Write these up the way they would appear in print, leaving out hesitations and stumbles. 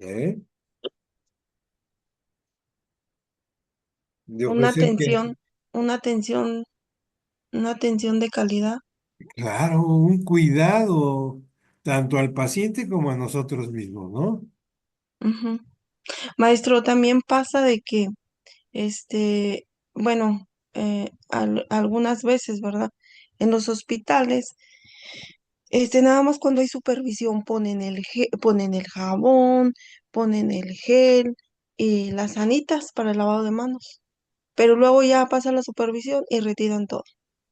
¿eh? De Una ofrecer que, atención, una atención, una atención de calidad. claro, un cuidado tanto al paciente como a nosotros mismos, ¿no? Ujú. Maestro, también pasa de que, este, bueno, algunas veces, ¿verdad? En los hospitales, nada más cuando hay supervisión ponen el jabón, ponen el gel y las sanitas para el lavado de manos. Pero luego ya pasa la supervisión y retiran todo.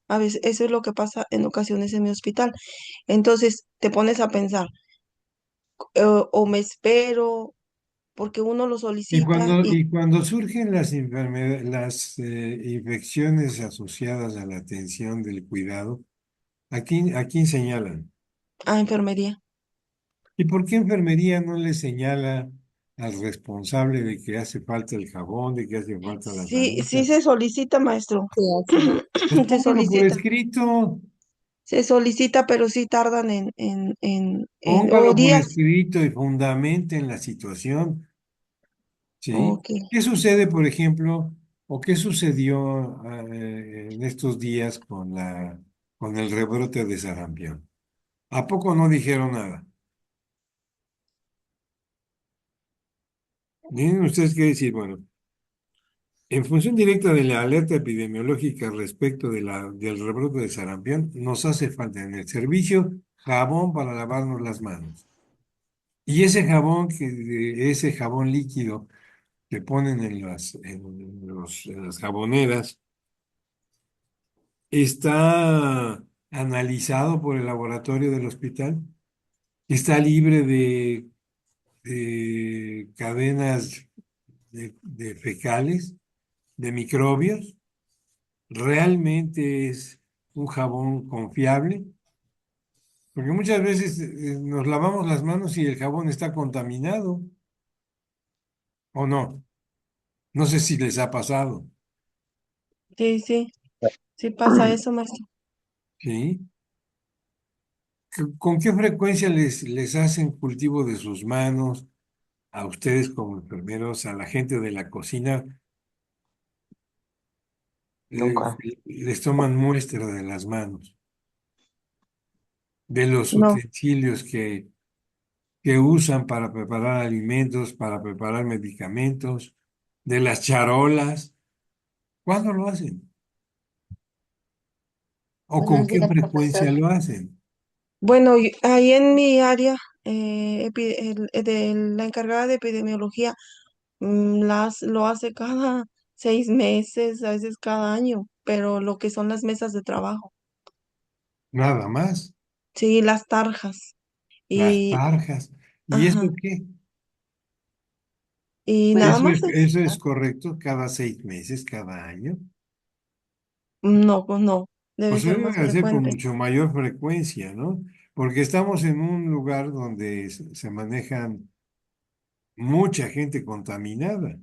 A veces eso es lo que pasa en ocasiones en mi hospital. Entonces te pones a pensar, o me espero, porque uno lo solicita y Y cuando surgen las enfermedades, infecciones asociadas a la atención del cuidado, a quién señalan? a enfermería. ¿Y por qué enfermería no le señala al responsable de que hace falta el jabón, de que hace falta la Sí, sí sanita? se solicita, maestro. Sí, así. Pues Se póngalo por solicita. escrito, Se solicita, pero sí tardan o póngalo por días. escrito y fundamenten la situación, ¿sí? Ok. ¿Qué sucede, por ejemplo, o qué sucedió en estos días con con el rebrote de sarampión? ¿A poco no dijeron nada? Tienen ustedes que decir, bueno, en función directa de la alerta epidemiológica respecto de del rebrote de sarampión, nos hace falta en el servicio jabón para lavarnos las manos. Y ese jabón, ese jabón líquido que ponen en las jaboneras, está analizado por el laboratorio del hospital, está libre de cadenas de fecales, de microbios. ¿Realmente es un jabón confiable? Porque muchas veces nos lavamos las manos y el jabón está contaminado, ¿o no? No sé si les ha pasado, Sí, sí, sí pasa eso, maestro. ¿sí? ¿Con qué frecuencia les hacen cultivo de sus manos a ustedes como enfermeros, a la gente de la cocina? Les, Nunca. les toman muestra de las manos, de los No, utensilios que usan para preparar alimentos, para preparar medicamentos, de las charolas. ¿Cuándo lo hacen? ¿O con Buenos qué días, frecuencia profesor. lo hacen? bueno, ahí en mi área, de la encargada de epidemiología, lo hace cada 6 meses, a veces cada año, pero lo que son las mesas de trabajo, Nada más. sí, las tarjas Las y, tarjas. ¿Y eso ajá, qué? y nada más eso. Eso es correcto cada 6 meses, cada año. No, pues no, debe Pues ser debe más hacer con frecuente. mucho mayor frecuencia, ¿no? Porque estamos en un lugar donde se manejan mucha gente contaminada,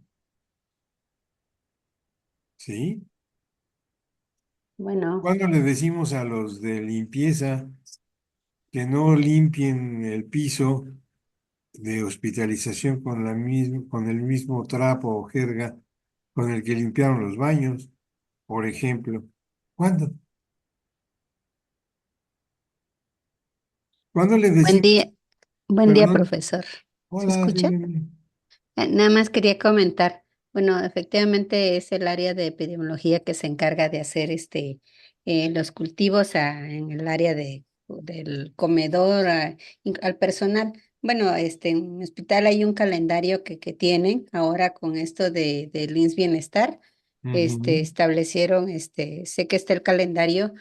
¿sí? Bueno, Cuando le decimos a los de limpieza que no limpien el piso de hospitalización con con el mismo trapo o jerga con el que limpiaron los baños, por ejemplo? ¿Cuándo? ¿Cuándo le buen decimos, día, buen día, perdón? profesor. ¿Se Hola, escucha? dígame. Nada más quería comentar. Bueno, efectivamente es el área de epidemiología que se encarga de hacer los cultivos en el área del comedor al personal. Bueno, en mi hospital hay un calendario que tienen ahora con esto del INS Bienestar. Ujú, Establecieron, sé que está el calendario,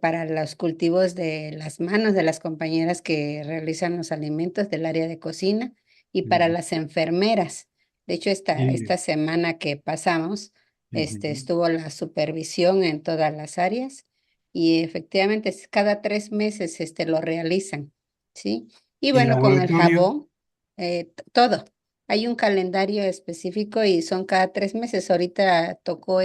para los cultivos de las manos de las compañeras que realizan los alimentos del área de cocina y para ujú. las enfermeras. De hecho, Y- esta semana que pasamos, ujú. estuvo la supervisión en todas las áreas y efectivamente cada 3 meses, lo realizan, ¿sí? Y ¿Y bueno, con el laboratorio? jabón, todo. Hay un calendario específico y son cada 3 meses. Ahorita tocó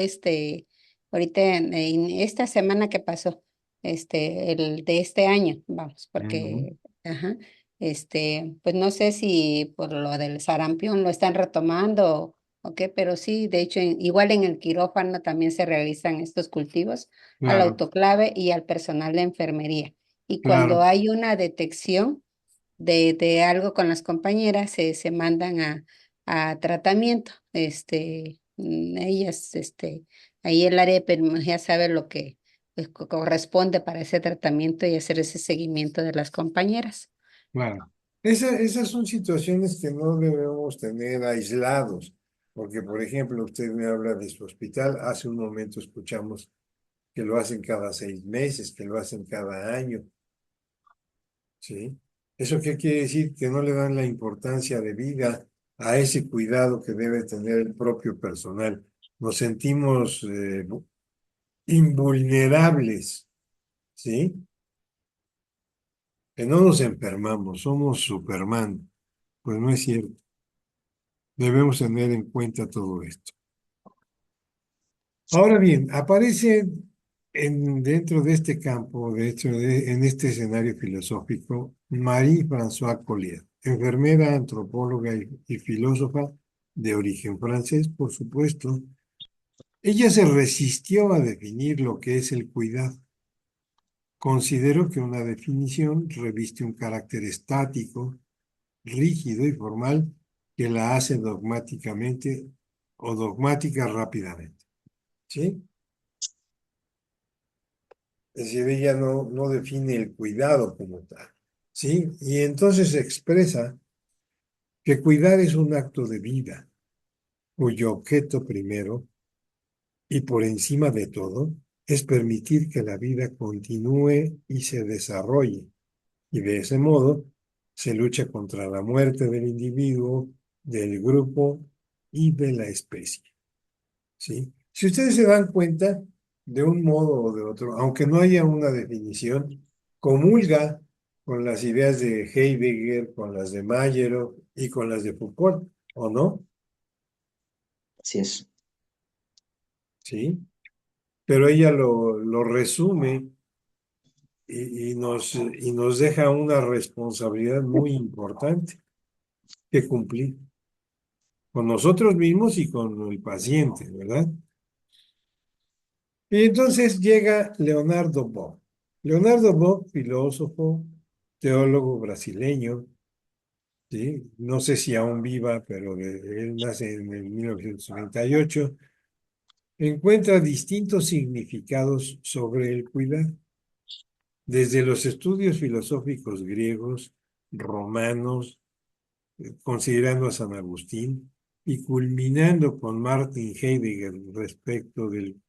ahorita en esta semana que pasó, el de este año, vamos, Ujú. porque, ajá. pues no sé si por lo del sarampión lo están retomando o qué, pero sí, de hecho, igual en el quirófano también se realizan estos cultivos al Claro, autoclave y al personal de enfermería. Y cuando claro, hay una detección de algo con las compañeras, se mandan a tratamiento. Ellas, ahí el área de epidemiología sabe lo que pues, corresponde para ese tratamiento y hacer ese seguimiento de las compañeras. claro. Esas son situaciones que no debemos tener aislados, porque, por ejemplo, usted me habla de su hospital, hace un momento escuchamos que lo hacen cada 6 meses, que lo hacen cada año, ¿sí? ¿Eso qué quiere decir? Que no le dan la importancia de vida a ese cuidado que debe tener el propio personal. Nos sentimos invulnerables, ¿sí? Que no nos enfermamos, somos Superman. Pues no es cierto. Debemos tener en cuenta todo esto. Ahora bien, aparece dentro de este campo, de hecho, en este escenario filosófico, Marie-Françoise Collier, enfermera, antropóloga y filósofa de origen francés, por supuesto. Ella se resistió a definir lo que es el cuidado. Consideró que una definición reviste un carácter estático, rígido y formal que la hace dogmáticamente o dogmática rápidamente. ¿Sí? Es decir, ella no define el cuidado como tal. ¿Sí? Y entonces expresa que cuidar es un acto de vida, cuyo objeto primero y por encima de todo es permitir que la vida continúe y se desarrolle. Y de ese modo se lucha contra la muerte del individuo, del grupo y de la especie. ¿Sí? Si ustedes se dan cuenta, de un modo o de otro, aunque no haya una definición, comulga con las ideas de Heidegger, con las de Mayero y con las de Foucault, ¿o no? Así es. ¿Sí? Pero ella lo resume y nos deja una responsabilidad muy importante que cumplir con nosotros mismos y con el paciente, ¿verdad? Y entonces llega Leonardo Boff. Leonardo Boff, filósofo, teólogo brasileño, ¿sí? No sé si aún viva, pero él nace en el 1938, encuentra distintos significados sobre el cuidado, desde los estudios filosóficos griegos, romanos, considerando a San Agustín, y culminando con Martin Heidegger respecto del...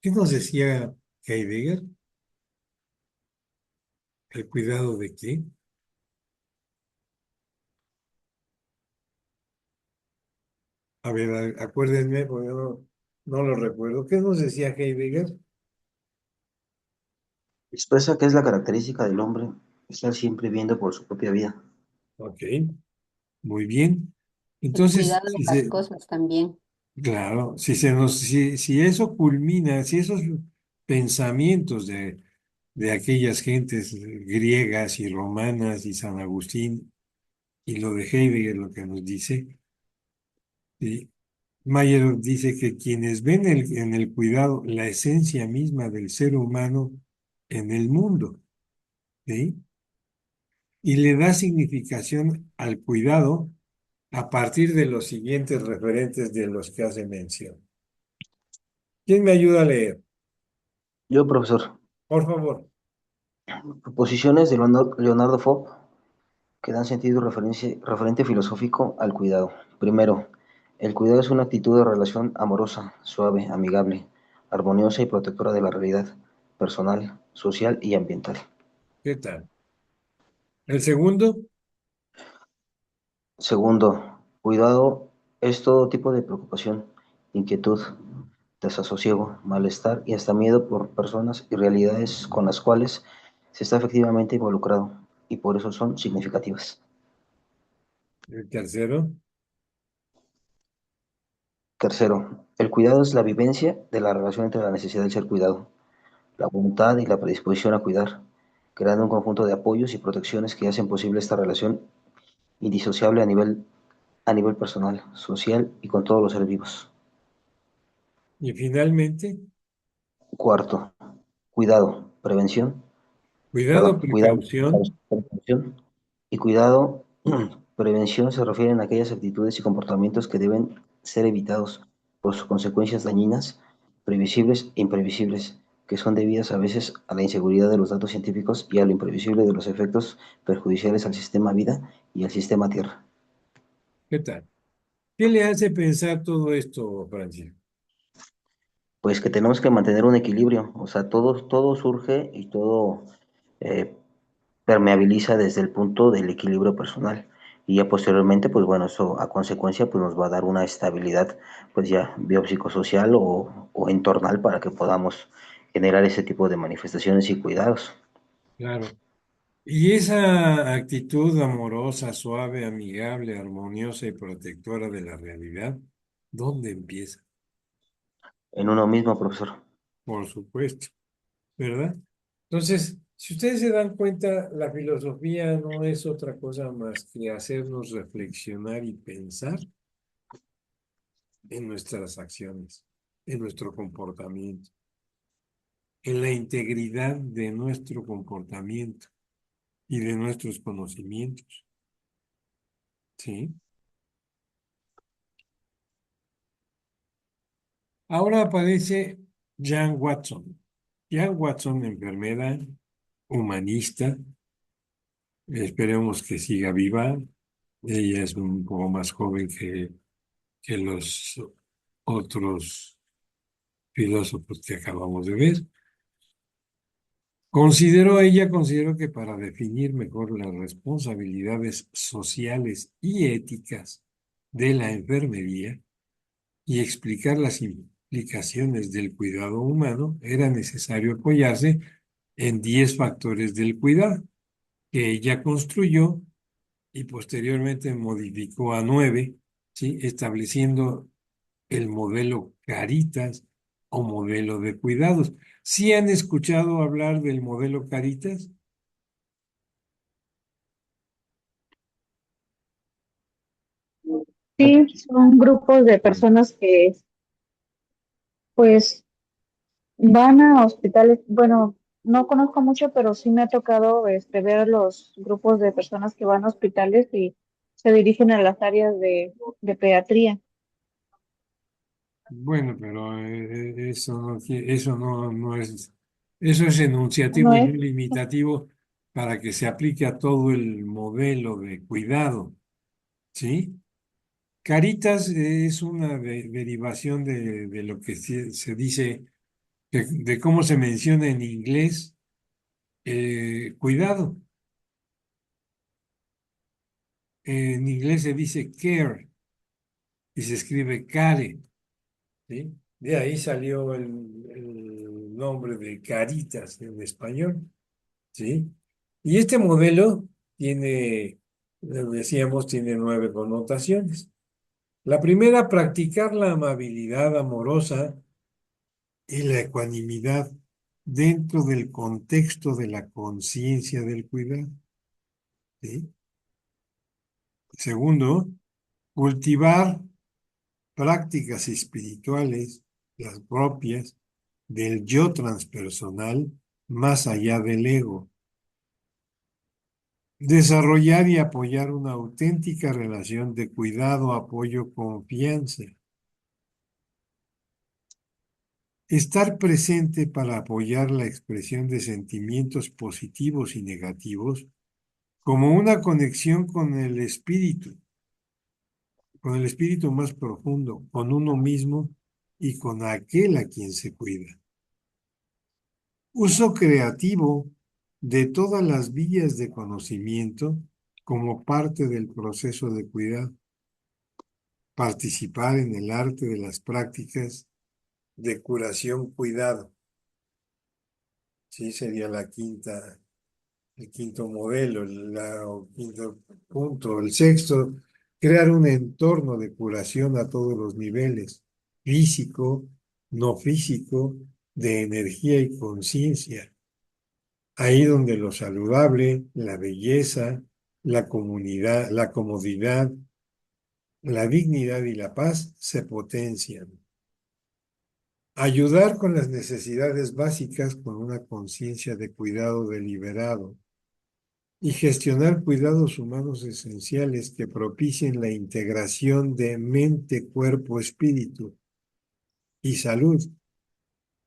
¿Qué nos decía Heidegger? ¿El cuidado de qué? A ver, acuérdenme, porque no lo recuerdo. ¿Qué nos decía Heidegger? Expresa que es la característica del hombre estar siempre viendo por su propia vida. Ok, muy bien. El Entonces, cuidado de las cosas también. claro, si eso culmina, si esos pensamientos de aquellas gentes griegas y romanas y San Agustín y lo de Heidegger, lo que nos dice, ¿sí? Mayer dice que quienes ven en el cuidado la esencia misma del ser humano en el mundo, ¿sí? Y le da significación al cuidado a partir de los siguientes referentes de los que hace mención. ¿Quién me ayuda a leer? Yo, profesor, Por favor. proposiciones de Leonardo Fopp que dan sentido referente filosófico al cuidado. Primero, el cuidado es una actitud de relación amorosa, suave, amigable, armoniosa y protectora de la realidad personal, social y ambiental. ¿Qué tal? El segundo, Segundo, cuidado es todo tipo de preocupación, inquietud, desasosiego, malestar y hasta miedo por personas y realidades con las cuales se está efectivamente involucrado y por eso son significativas. el tercero, Tercero, el cuidado es la vivencia de la relación entre la necesidad del ser cuidado, la voluntad y la predisposición a cuidar, creando un conjunto de apoyos y protecciones que hacen posible esta relación indisociable a nivel personal, social y con todos los seres vivos. Y finalmente, Cuarto, cuidado, prevención, cuidado, perdón, cuidado, precaución. prevención y cuidado, prevención se refieren a aquellas actitudes y comportamientos que deben ser evitados por sus consecuencias dañinas, previsibles e imprevisibles, que son debidas a veces a la inseguridad de los datos científicos y a lo imprevisible de los efectos perjudiciales al sistema vida y al sistema tierra. ¿Qué tal? ¿Qué le hace pensar todo esto, Francisco? Pues que tenemos que mantener un equilibrio, o sea, todo surge y todo eh, permeabiliza desde el punto del equilibrio personal. Y ya posteriormente, pues bueno, eso a consecuencia pues nos va a dar una estabilidad pues ya biopsicosocial o entornal para que podamos generar ese tipo de manifestaciones y cuidados. Claro. Y esa actitud amorosa, suave, amigable, armoniosa y protectora de la realidad, ¿dónde empieza? En uno mismo, profesor. Por supuesto, ¿verdad? Entonces, si ustedes se dan cuenta, la filosofía no es otra cosa más que hacernos reflexionar y pensar en nuestras acciones, en nuestro comportamiento, en la integridad de nuestro comportamiento y de nuestros conocimientos, ¿sí? Ahora aparece Jan Watson. Jan Watson, enfermera, humanista, esperemos que siga viva. Ella es un poco más joven que los otros filósofos que acabamos de ver. Consideró que para definir mejor las responsabilidades sociales y éticas de la enfermería y explicar las implicaciones del cuidado humano, era necesario apoyarse en 10 factores del cuidado, que ella construyó y posteriormente modificó a 9, ¿sí? Estableciendo el modelo Caritas o modelo de cuidados. ¿Sí han escuchado hablar del modelo Caritas? Sí, son grupos de personas que pues van a hospitales. Bueno, no conozco mucho, pero sí me ha tocado ver los grupos de personas que van a hospitales y se dirigen a las áreas de pediatría. Bueno, pero eso no es, eso es enunciativo No y no es, limitativo para que se aplique a todo el modelo de cuidado, ¿sí? Caritas es una derivación de lo que se dice, de cómo se menciona en inglés cuidado. En inglés se dice care y se escribe care, ¿sí? De ahí salió el nombre de Caritas en español, ¿sí? Y este modelo tiene, decíamos, tiene 9 connotaciones. La primera, practicar la amabilidad amorosa y la ecuanimidad dentro del contexto de la conciencia del cuidado, ¿sí? Segundo, cultivar prácticas espirituales, las propias del yo transpersonal más allá del ego. Desarrollar y apoyar una auténtica relación de cuidado, apoyo, confianza. Estar presente para apoyar la expresión de sentimientos positivos y negativos como una conexión con el espíritu más profundo, con uno mismo y con aquel a quien se cuida. Uso creativo de todas las vías de conocimiento como parte del proceso de cuidado. Participar en el arte de las prácticas de curación-cuidado. Sí, sería el quinto modelo, o quinto punto. El sexto, crear un entorno de curación a todos los niveles, físico, no físico, de energía y conciencia. Ahí donde lo saludable, la belleza, la comunidad, la comodidad, la dignidad y la paz se potencian. Ayudar con las necesidades básicas con una conciencia de cuidado deliberado y gestionar cuidados humanos esenciales que propicien la integración de mente, cuerpo, espíritu y salud,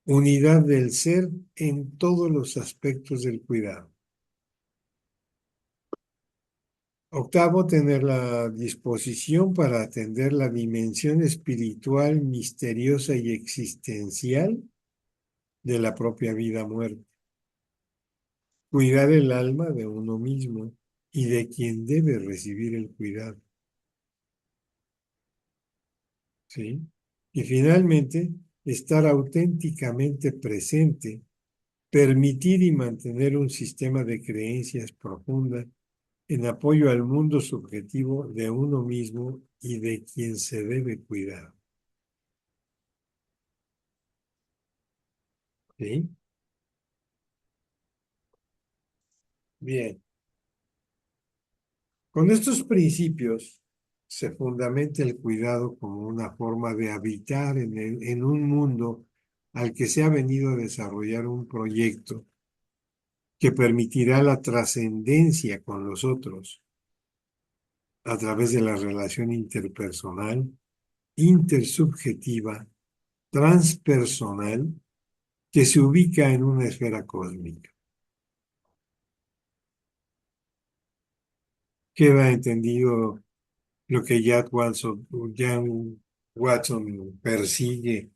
unidad del ser en todos los aspectos del cuidado. Octavo, tener la disposición para atender la dimensión espiritual, misteriosa y existencial de la propia vida-muerte. Cuidar el alma de uno mismo y de quien debe recibir el cuidado. ¿Sí? Y finalmente, estar auténticamente presente, permitir y mantener un sistema de creencias profunda en apoyo al mundo subjetivo de uno mismo y de quien se debe cuidar. ¿Sí? Bien. Con estos principios se fundamenta el cuidado como una forma de habitar en un mundo al que se ha venido a desarrollar un proyecto que permitirá la trascendencia con los otros a través de la relación interpersonal, intersubjetiva, transpersonal, que se ubica en una esfera cósmica. Queda entendido lo que Jan Watson persigue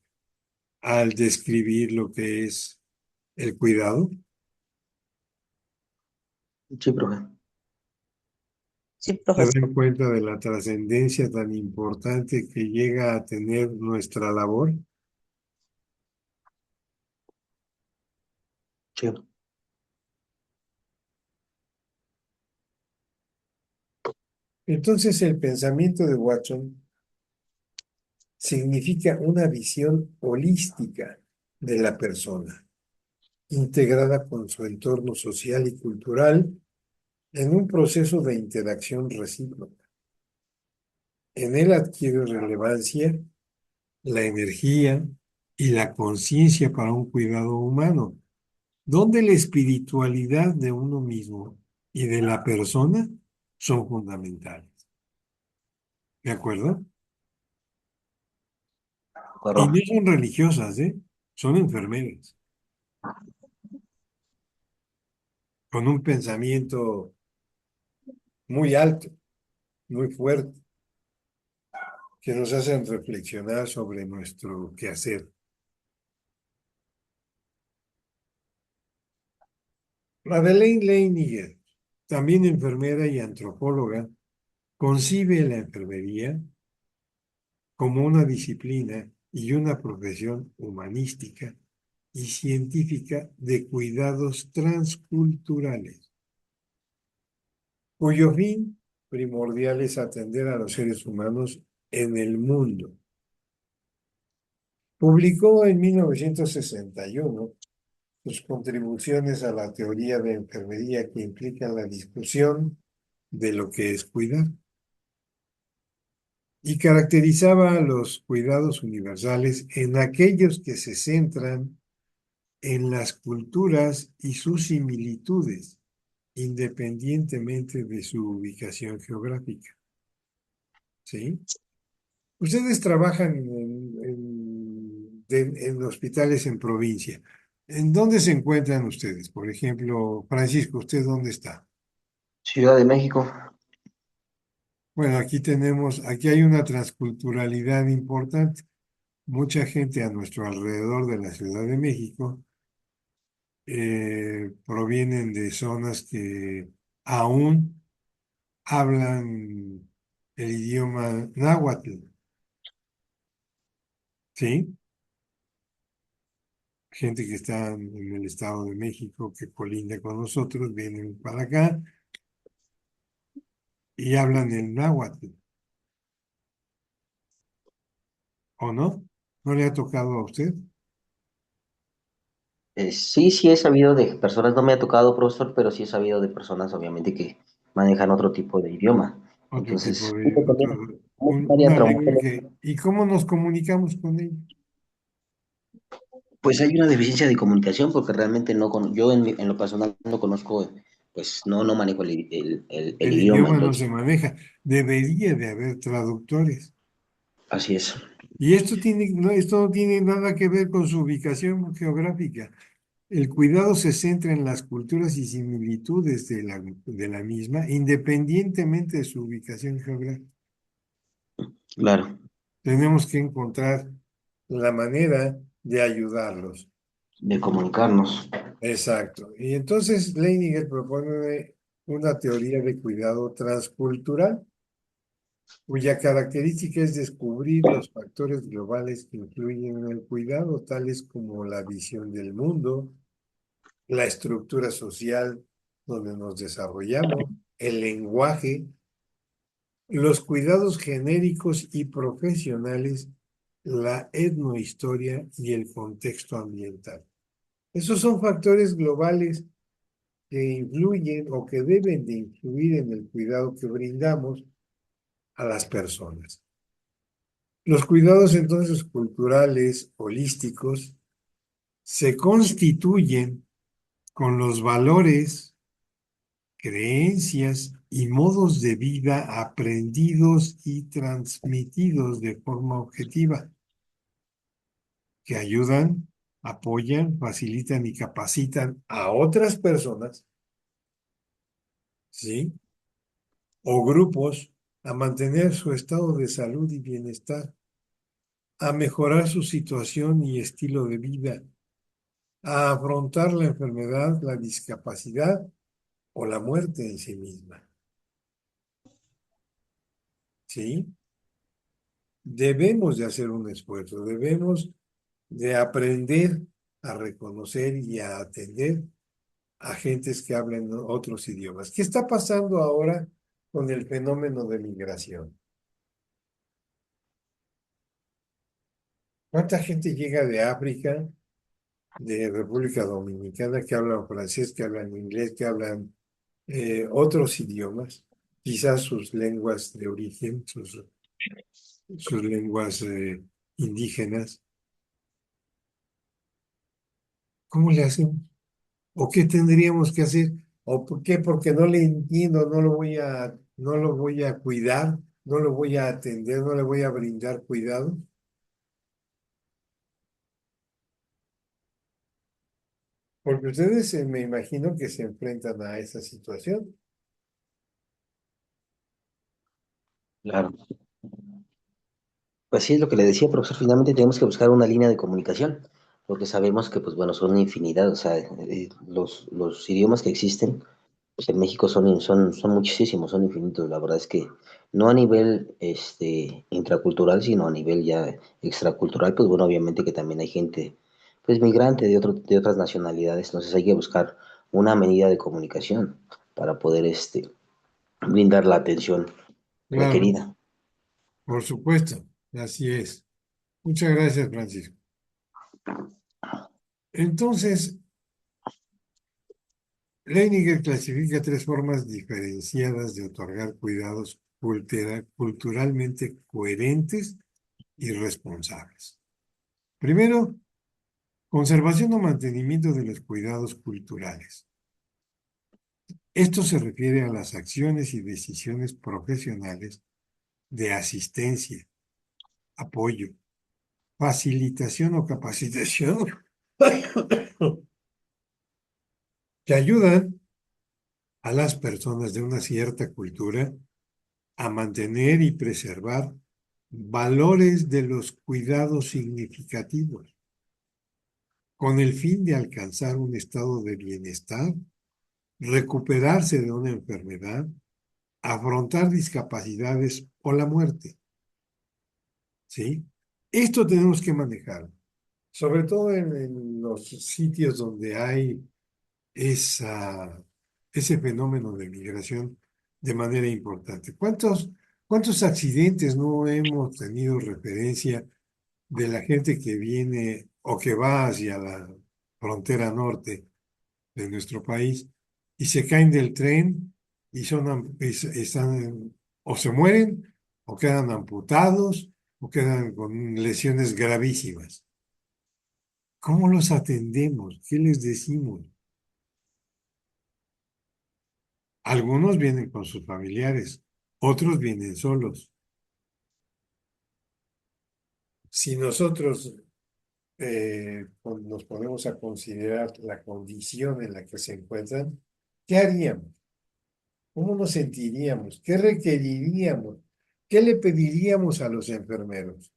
al describir lo que es el cuidado. Sí, profe. Sí, Se profesor. dan cuenta de la trascendencia tan importante que llega a tener nuestra labor. Sí. Entonces, el pensamiento de Watson significa una visión holística de la persona, integrada con su entorno social y cultural en un proceso de interacción recíproca. En él adquiere relevancia la energía y la conciencia para un cuidado humano, donde la espiritualidad de uno mismo y de la persona son fundamentales. ¿De acuerdo? Y no Acuerdo. son religiosas, ¿eh? Son enfermeras, con un pensamiento muy alto, muy fuerte, que nos hacen reflexionar sobre nuestro quehacer. Madeleine Leiniger, también enfermera y antropóloga, concibe la enfermería como una disciplina y una profesión humanística y científica de cuidados transculturales, cuyo fin primordial es atender a los seres humanos en el mundo. Publicó en 1961 sus contribuciones a la teoría de enfermería que implican la discusión de lo que es cuidar y caracterizaba los cuidados universales en aquellos que se centran en las culturas y sus similitudes, independientemente de su ubicación geográfica. ¿Sí? Ustedes trabajan en hospitales en provincia. ¿En dónde se encuentran ustedes? Por ejemplo, Francisco, ¿usted dónde está? Ciudad de México. Bueno, aquí hay una transculturalidad importante. Mucha gente a nuestro alrededor de la Ciudad de México provienen de zonas que aún hablan el idioma náhuatl, ¿sí? Gente que está en el Estado de México, que colinda con nosotros, vienen para acá y hablan el náhuatl, ¿o no? ¿No le ha tocado a usted? Sí, sí he sabido de personas, no me ha tocado, profesor, pero sí he sabido de personas, obviamente, que manejan otro tipo de idioma. Otro tipo Entonces, de, también, como un área una lengua traumatológica, que, ¿y cómo nos comunicamos con ellos? pues hay una deficiencia de comunicación porque realmente yo en lo personal no conozco, pues no manejo el El idioma, idioma no entonces, se maneja. Debería de haber traductores. así es. Y esto no tiene nada que ver con su ubicación geográfica. El cuidado se centra en las culturas y similitudes de la misma, independientemente de su ubicación geográfica. Claro, Tenemos que encontrar la manera de ayudarlos. de comunicarnos. Exacto. Y entonces Leiniger propone una teoría de cuidado transcultural, cuya característica es descubrir los factores globales que influyen en el cuidado, tales como la visión del mundo, la estructura social donde nos desarrollamos, el lenguaje, los cuidados genéricos y profesionales, la etnohistoria y el contexto ambiental. Esos son factores globales que influyen o que deben de influir en el cuidado que brindamos a las personas. Los cuidados entonces culturales, holísticos, se constituyen con los valores, creencias y modos de vida aprendidos y transmitidos de forma objetiva, que ayudan, apoyan, facilitan y capacitan a otras personas, ¿sí? O grupos a mantener su estado de salud y bienestar, a mejorar su situación y estilo de vida, a afrontar la enfermedad, la discapacidad o la muerte en sí misma, ¿sí? Debemos de hacer un esfuerzo, debemos de aprender a reconocer y a atender a gentes que hablan otros idiomas. ¿Qué está pasando ahora con el fenómeno de migración? ¿Cuánta gente llega de África, de República Dominicana, que hablan francés, que hablan inglés, que hablan otros idiomas? Quizás sus lenguas de origen, sus lenguas indígenas. ¿Cómo le hacen? ¿O qué tendríamos que hacer? ¿O por qué? Porque no le entiendo, no lo voy a cuidar, no lo voy a atender, no le voy a brindar cuidado. Porque ustedes me imagino que se enfrentan a esa situación. Claro. Pues sí, es lo que le decía, profesor, finalmente tenemos que buscar una línea de comunicación, porque sabemos que, pues bueno, son una infinidad, o sea, los idiomas que existen, pues en México son muchísimos, son infinitos, la verdad es que no a nivel intracultural, sino a nivel ya extracultural, pues bueno, obviamente que también hay gente, pues migrante de otras nacionalidades, entonces hay que buscar una medida de comunicación para poder brindar la atención Claro, requerida. por supuesto, así es. Muchas gracias, Francisco. Entonces, Leiniger clasifica tres formas diferenciadas de otorgar cuidados culturalmente coherentes y responsables. Primero, conservación o mantenimiento de los cuidados culturales. Esto se refiere a las acciones y decisiones profesionales de asistencia, apoyo, facilitación o capacitación que ayudan a las personas de una cierta cultura a mantener y preservar valores de los cuidados significativos, con el fin de alcanzar un estado de bienestar, recuperarse de una enfermedad, afrontar discapacidades o la muerte, ¿sí? Esto tenemos que manejar, sobre todo en los sitios donde hay ese fenómeno de migración de manera importante. ¿Cuántos accidentes no hemos tenido referencia de la gente que viene o que va hacia frontera norte de nuestro país, y se caen del tren y están, o se mueren, o quedan amputados, o quedan con lesiones gravísimas. ¿Cómo los atendemos? ¿Qué les decimos? Algunos vienen con sus familiares, otros vienen solos. Si nosotros nos ponemos a considerar la condición en la que se encuentran, ¿qué haríamos? ¿Cómo nos sentiríamos? ¿Qué requeriríamos? ¿Qué le pediríamos a los enfermeros?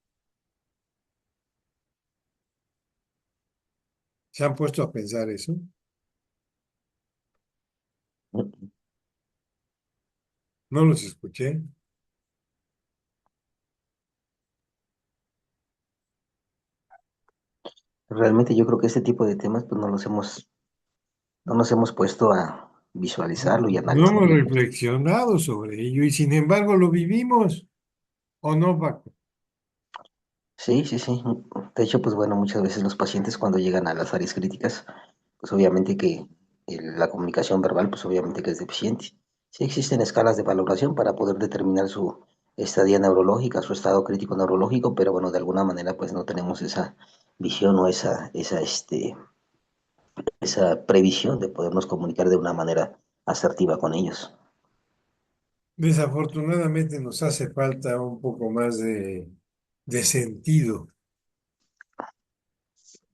¿Se han puesto a pensar eso? No los escuché. Realmente yo creo que este tipo de temas pues no nos hemos puesto a visualizarlo y No hemos analizarlo. reflexionado sobre ello y sin embargo lo vivimos, ¿o no, Paco? Sí, sí, sí. De hecho, pues bueno, muchas veces los pacientes cuando llegan a las áreas críticas, pues obviamente que la comunicación verbal, pues obviamente que es deficiente. Sí existen escalas de valoración para poder determinar su estadía neurológica, su estado crítico neurológico, pero bueno, de alguna manera pues no tenemos esa visión o esa previsión de podernos comunicar de una manera asertiva con ellos. Desafortunadamente nos hace falta un poco más de sentido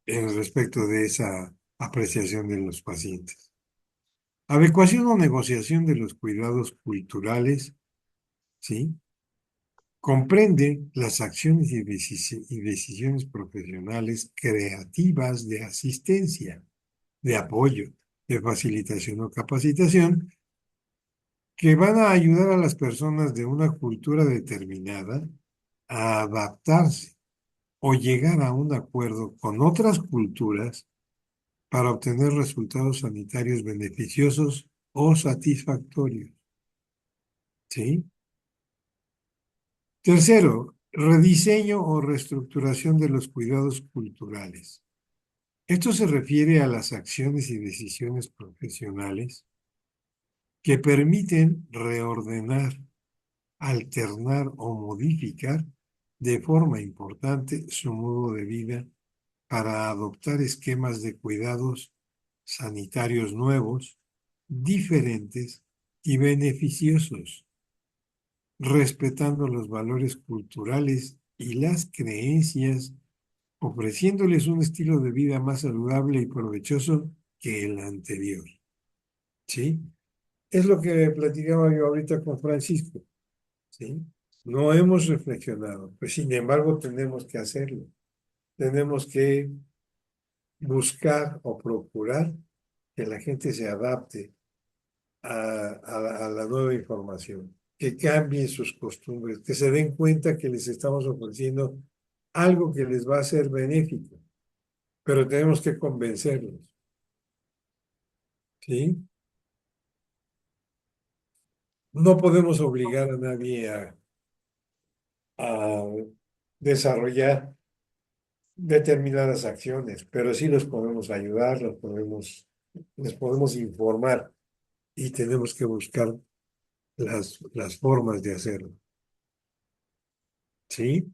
en respecto de esa apreciación de los pacientes. Adecuación o negociación de los cuidados culturales, ¿sí? Comprende las acciones y decisiones profesionales creativas de asistencia, de apoyo, de facilitación o capacitación que van a ayudar a las personas de una cultura determinada a adaptarse o llegar a un acuerdo con otras culturas para obtener resultados sanitarios beneficiosos o satisfactorios. ¿Sí? Tercero, rediseño o reestructuración de los cuidados culturales. Esto se refiere a las acciones y decisiones profesionales que permiten reordenar, alternar o modificar de forma importante su modo de vida para adoptar esquemas de cuidados sanitarios nuevos, diferentes y beneficiosos, respetando los valores culturales y las creencias, ofreciéndoles un estilo de vida más saludable y provechoso que el anterior. ¿Sí? Es lo que platicaba yo ahorita con Francisco. ¿Sí? No hemos reflexionado, pues sin embargo tenemos que hacerlo. Tenemos que buscar o procurar que la gente se adapte a la nueva información, que cambien sus costumbres, que se den cuenta que les estamos ofreciendo algo que les va a ser benéfico, pero tenemos que convencerlos, ¿sí? No podemos obligar a nadie a desarrollar determinadas acciones, pero sí los podemos ayudar, les podemos informar y tenemos que buscar las formas de hacerlo, ¿sí?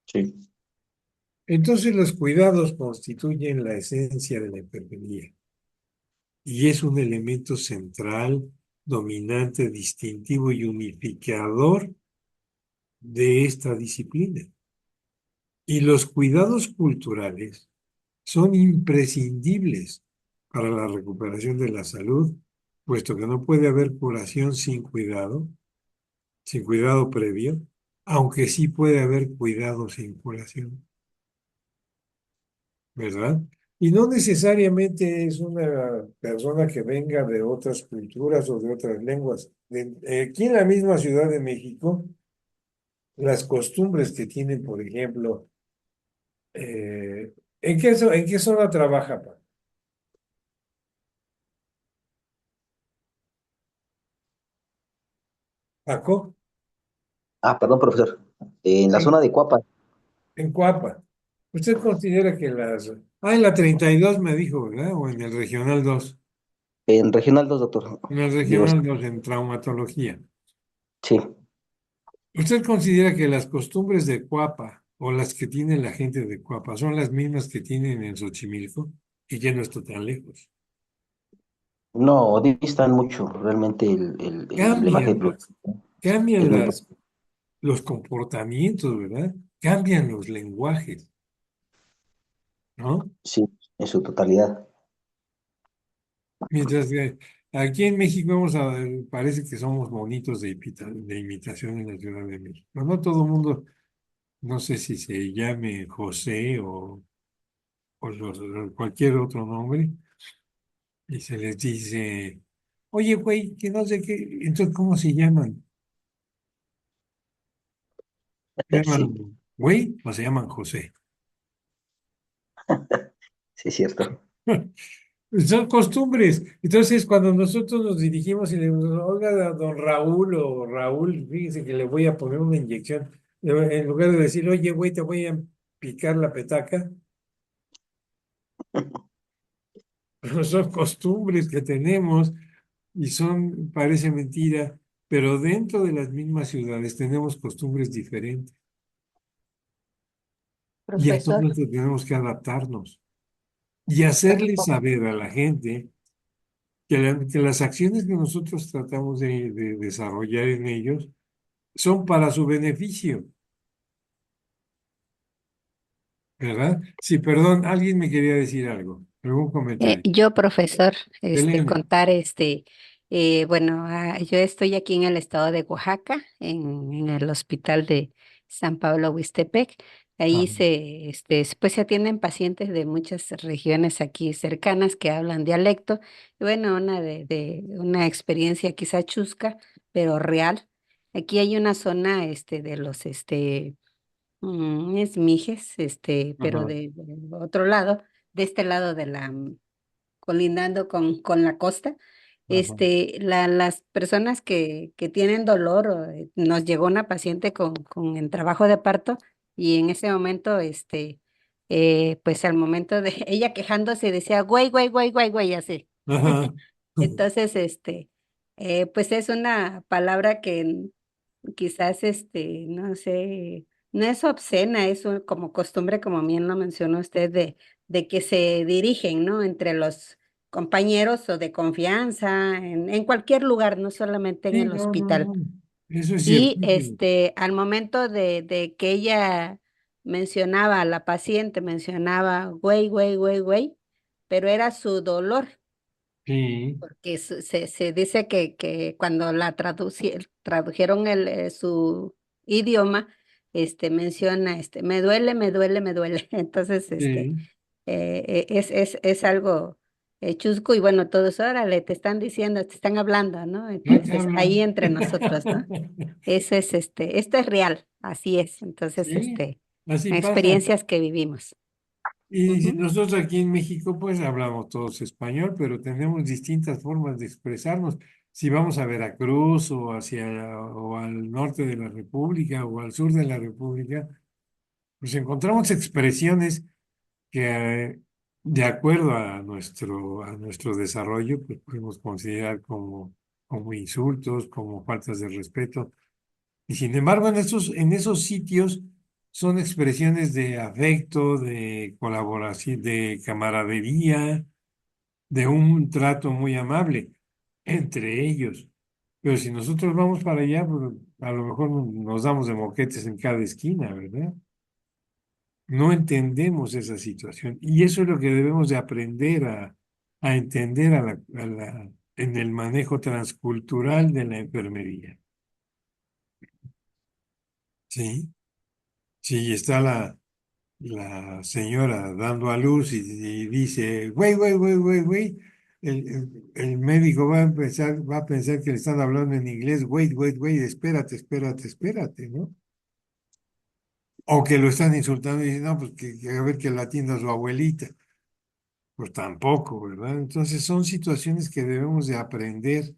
Sí. Entonces los cuidados constituyen la esencia de la enfermería y es un elemento central, dominante, distintivo y unificador de esta disciplina. Y los cuidados culturales son imprescindibles para la recuperación de la salud, puesto que no puede haber curación sin cuidado previo, aunque sí puede haber cuidado sin curación, ¿verdad? Y no necesariamente es una persona que venga de otras culturas o de otras lenguas. Aquí en la misma Ciudad de México, las costumbres que tienen, por ejemplo, en qué zona trabaja, Paco? Ah, perdón, profesor. En la zona En, de Cuapa. en Coapa. ¿Usted considera que las... Ah, en la 32 me dijo, ¿verdad? O en el Regional 2. En Regional 2, doctor. En el Digo, Regional 2 en traumatología. sí, ¿Usted considera que las costumbres de Cuapa o las que tiene la gente de Cuapa son las mismas que tienen en Xochimilco y que no está tan lejos? no, distan mucho. Realmente la imagen Cambian, es cambian muy... los comportamientos, ¿verdad? Cambian los lenguajes, ¿no? Sí, en su totalidad. Mientras que aquí en México parece que somos bonitos de imitación en la Ciudad de México. No todo el mundo, no sé si se llame José o cualquier otro nombre, y se les dice, oye, güey, que no sé qué, entonces, ¿cómo se llaman? ¿Se Sí, llaman güey o se llaman José? sí, es cierto. Son costumbres. Entonces, cuando nosotros nos dirigimos y le decimos, oiga, don Raúl o Raúl, fíjese que le voy a poner una inyección, en lugar de decir, oye, güey, te voy a picar la petaca, son costumbres que tenemos y parece mentira, pero dentro de las mismas ciudades tenemos costumbres diferentes y a todo Profesor. esto tenemos que adaptarnos y hacerle saber a la gente que las acciones que nosotros tratamos de desarrollar en ellos son para su beneficio, ¿verdad? Sí, perdón, alguien me quería decir algo, algún comentario. Yo, profesor, Elena. contar, bueno, yo estoy aquí en el estado de Oaxaca, en el hospital de San Pablo Huistepec. Ahí Ajá, pues se atienden pacientes de muchas regiones aquí cercanas que hablan dialecto. Y bueno, de una experiencia quizá chusca, pero real. Aquí hay una zona, de los, es Mijes, pero ajá, de otro lado, de este lado de colindando con la costa, ajá, las personas que tienen dolor, nos llegó una paciente con el trabajo de parto y en ese momento, pues al momento de ella quejándose decía, güey, güey, güey, güey, güey, así. ajá. Entonces, pues es una palabra que quizás, no sé, no es obscena, es como costumbre, como bien lo mencionó usted, de que se dirigen, ¿no? Entre los compañeros o de confianza, en cualquier lugar, no solamente en Sí, el no, no, hospital. no. Eso es Y ciertísimo. al momento de que ella mencionaba, la paciente mencionaba, güey, güey, güey, güey, pero era su dolor Sí, porque se dice que cuando la tradujeron su idioma, menciona, me duele, me duele, me duele. Entonces, sí. es algo chusco y bueno, todos, órale, te están diciendo, te están hablando, ¿no? No te Entonces, ahí hablan. entre nosotros, ¿no? Eso es, esto es real, así es. Entonces, Sí, así pasa. experiencias que vivimos. Y si Ujú. nosotros aquí en México, pues hablamos todos español, pero tenemos distintas formas de expresarnos. Si vamos a Veracruz o al norte de la República o al sur de la República, pues encontramos expresiones que, de acuerdo a nuestro desarrollo, pues podemos considerar como insultos, como faltas de respeto. Y sin embargo, en esos sitios son expresiones de afecto, de colaboración, de camaradería, de un trato muy amable entre ellos. Pero si nosotros vamos para allá, pues, a lo mejor nos damos de moquetes en cada esquina, ¿verdad? No entendemos esa situación. Y eso es lo que debemos de aprender a entender en el manejo transcultural de la enfermería. ¿Sí? Sí, está la señora dando a luz y dice, güey, güey, güey, güey, güey, el médico va a pensar que le están hablando en inglés, wait, wait, wait, espérate, espérate, espérate, ¿no? O que lo están insultando y dicen, no, pues que a ver que la atienda su abuelita. Pues tampoco, ¿verdad? Entonces son situaciones que debemos de aprender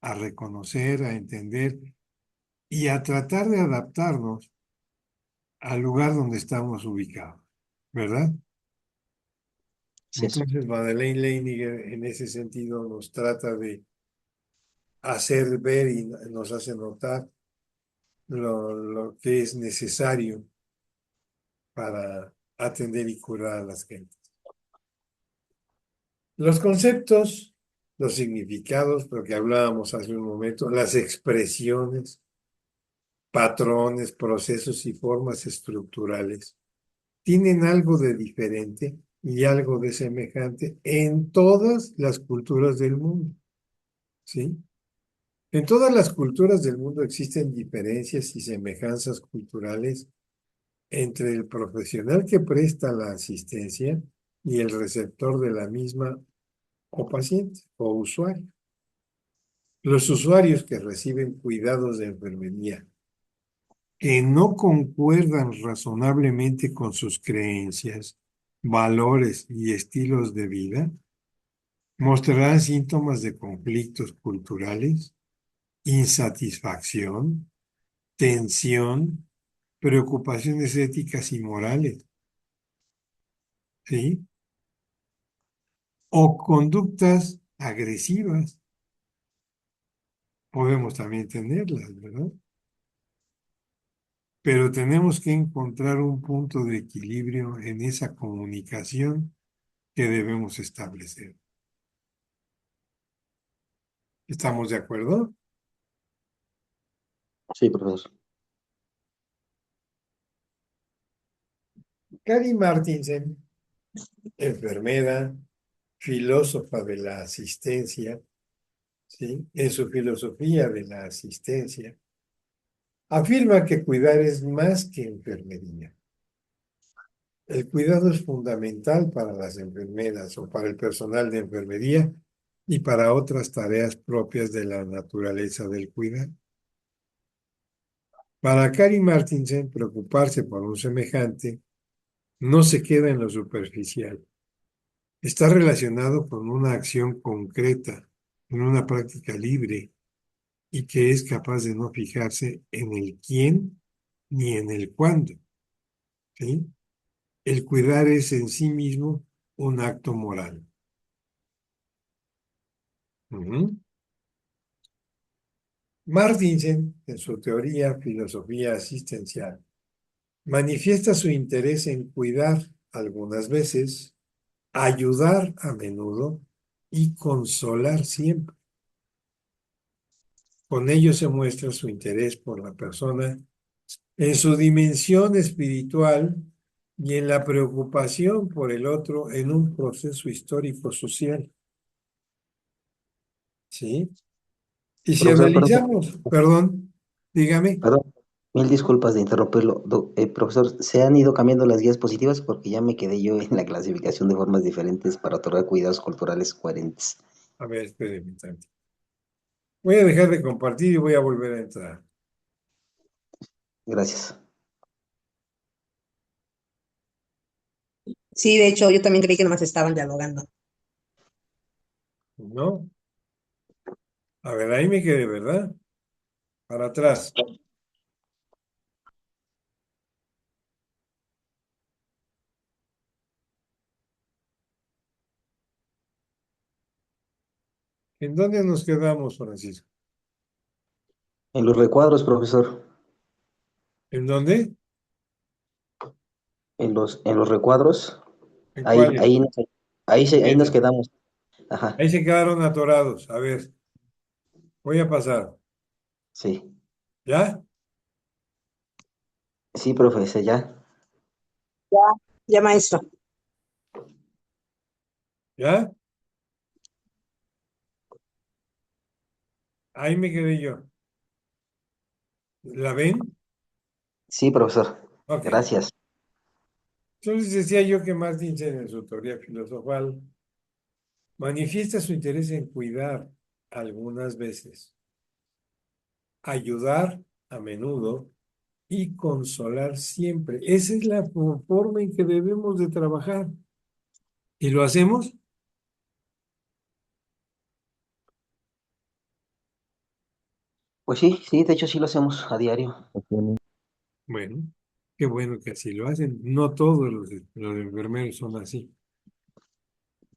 a reconocer, a entender y a tratar de adaptarnos al lugar donde estamos ubicados. ¿verdad? Así es. Entonces, Madeleine Leiniger en ese sentido nos trata de hacer ver y nos hace notar lo que es necesario para atender y curar a las gentes. Los conceptos, los significados, lo que hablábamos hace un momento, las expresiones, patrones, procesos y formas estructurales tienen algo de diferente y algo de semejante en todas las culturas del mundo, ¿sí? En todas las culturas del mundo existen diferencias y semejanzas culturales entre el profesional que presta la asistencia y el receptor de la misma o paciente o usuario. Los usuarios que reciben cuidados de enfermería que no concuerdan razonablemente con sus creencias, valores y estilos de vida, mostrarán síntomas de conflictos culturales, insatisfacción, tensión, preocupaciones éticas y morales, ¿sí? O conductas agresivas, podemos también tenerlas, ¿verdad? Pero tenemos que encontrar un punto de equilibrio en esa comunicación que debemos establecer. ¿Estamos de acuerdo? Sí, profesor. Cari Martinsen, enfermera, filósofa de la asistencia, ¿sí? En su filosofía de la asistencia, afirma que cuidar es más que enfermería. El cuidado es fundamental para las enfermeras o para el personal de enfermería y para otras tareas propias de la naturaleza del cuidado. Para Cari Martinsen, preocuparse por un semejante no se queda en lo superficial. Está relacionado con una acción concreta, en una práctica libre y que es capaz de no fijarse en el quién ni en el cuándo, ¿sí? El cuidar es en sí mismo un acto moral. Ujú. Martinsen, en su teoría filosofía asistencial, manifiesta su interés en cuidar algunas veces, ayudar a menudo y consolar siempre. Con ello se muestra su interés por la persona en su dimensión espiritual y en la preocupación por el otro en un proceso histórico social. ¿Sí? Y si Profesor, analizamos, perdón, dígame, perdón, mil disculpas de interrumpirlo. Profesor, ¿se han ido cambiando las guías positivas? Porque ya me quedé yo en la clasificación de formas diferentes para otorgar cuidados culturales coherentes. a ver, espérenme un tanto. Voy a dejar de compartir y voy a volver a entrar. Gracias. Sí, de hecho, yo también creí que nomás estaban dialogando. ¿No? A ver, ahí me quedé, ¿verdad? Para atrás. ¿En dónde nos quedamos, Francisco? En los recuadros, profesor, ¿En dónde? en los recuadros, ¿En ahí, cuáles? ahí nos Esa. quedamos. Ajá, Ahí se quedaron atorados. A ver, voy a pasar. sí. ¿Ya? Sí, profesor, ya. Ya, ya, maestro. ¿Ya? Ahí me quedé yo. ¿La ven? Sí, profesor. Ok. Gracias. Entonces decía yo que Martinsen en su teoría filosofal manifiesta su interés en cuidar algunas veces, ayudar a menudo y consolar siempre. Esa es la forma en que debemos de trabajar. ¿Y lo hacemos? Pues sí, sí, de hecho sí lo hacemos a diario. Bueno. Qué bueno que así lo hacen. No todos los enfermeros son así.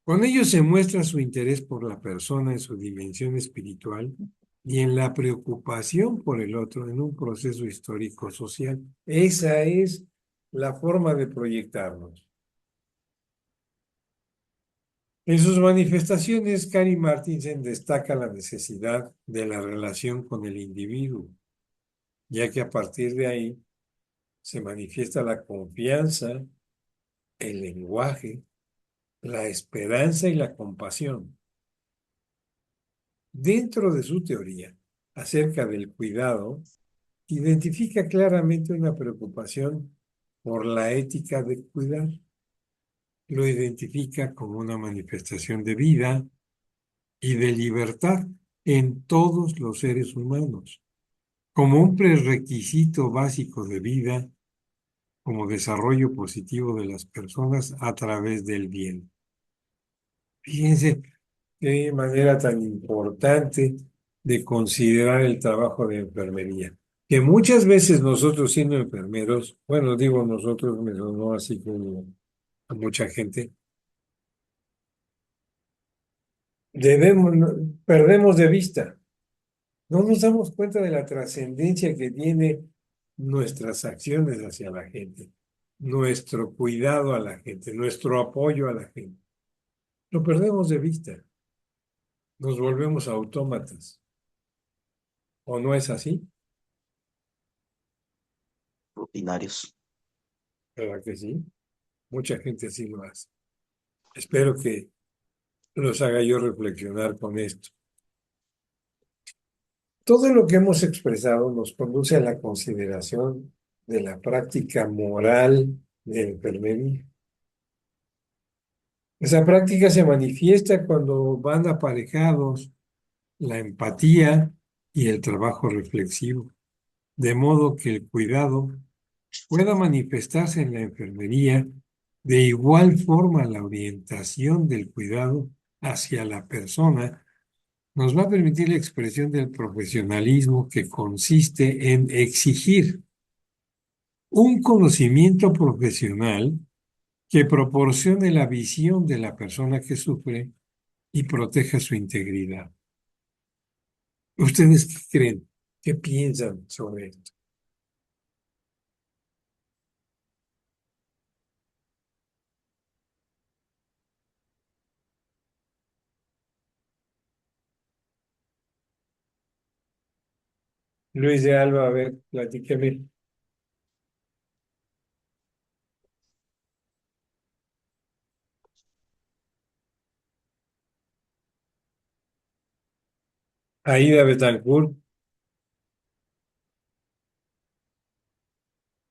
Con ello se muestra su interés por la persona en su dimensión espiritual y en la preocupación por el otro en un proceso histórico social. Esa es la forma de proyectarnos. En sus manifestaciones, Cary Martinsen destaca la necesidad de la relación con el individuo, ya que a partir de ahí se manifiesta la confianza, el lenguaje, la esperanza y la compasión. Dentro de su teoría acerca del cuidado, identifica claramente una preocupación por la ética de cuidar. Lo identifica como una manifestación de vida y de libertad en todos los seres humanos, como un prerequisito básico de vida, como desarrollo positivo de las personas a través del bien. Fíjense qué manera tan importante de considerar el trabajo de enfermería. Que muchas veces nosotros siendo enfermeros, bueno, digo nosotros, me sonó así como a mucha gente, debemos, perdemos de vista, no nos damos cuenta de la trascendencia que tiene nuestras acciones hacia la gente, nuestro cuidado a la gente, nuestro apoyo a la gente. Lo perdemos de vista, nos volvemos autómatas. ¿O no es así? rutinarios. ¿Verdad que sí? Mucha gente así lo hace. Espero que los haga yo reflexionar con esto. Todo lo que hemos expresado nos conduce a la consideración de la práctica moral de enfermería. Esa práctica se manifiesta cuando van aparejados la empatía y el trabajo reflexivo, de modo que el cuidado pueda manifestarse en la enfermería. De igual forma, la orientación del cuidado hacia la persona nos va a permitir la expresión del profesionalismo que consiste en exigir un conocimiento profesional que proporcione la visión de la persona que sufre y proteja su integridad. ¿Ustedes qué creen? ¿Qué piensan sobre esto? Luis de Alba, a ver, platíqueme. Aida Betancourt,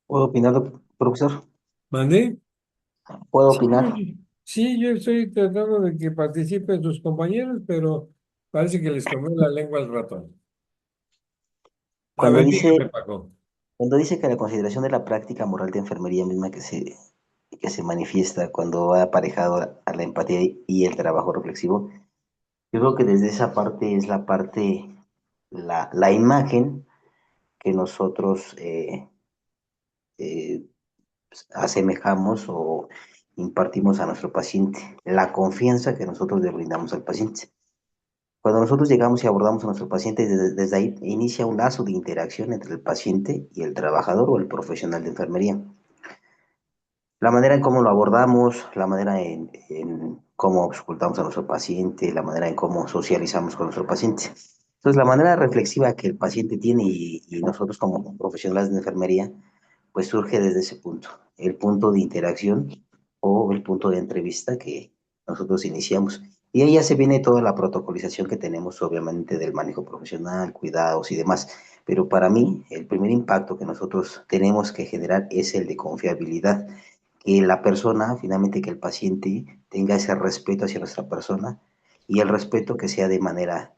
¿Puedo opinar, profesor? ¿mandé? ¿Puedo Sí, opinar? sí, yo estoy tratando de que participen sus compañeros, pero parece que les comió la lengua al ratón. A Cuando ver, dice, dígame, Paco. cuando dice que la consideración de la práctica moral de enfermería misma que se manifiesta cuando va aparejado a la empatía y el trabajo reflexivo, yo creo que desde esa parte es la parte, la imagen que nosotros eh, asemejamos o impartimos a nuestro paciente, la confianza que nosotros le brindamos al paciente. Cuando nosotros llegamos y abordamos a nuestro paciente, desde ahí inicia un lazo de interacción entre el paciente y el trabajador o el profesional de enfermería. La manera en cómo lo abordamos, la manera en cómo auscultamos a nuestro paciente, la manera en cómo socializamos con nuestro paciente. Entonces, la manera reflexiva que el paciente tiene y nosotros como profesionales de enfermería, pues surge desde ese punto, el punto de interacción o el punto de entrevista que nosotros iniciamos. Y ahí ya se viene toda la protocolización que tenemos, obviamente, del manejo profesional, cuidados y demás. Pero para mí, el primer impacto que nosotros tenemos que generar es el de confiabilidad, que la persona, finalmente que el paciente tenga ese respeto hacia nuestra persona y el respeto que sea de manera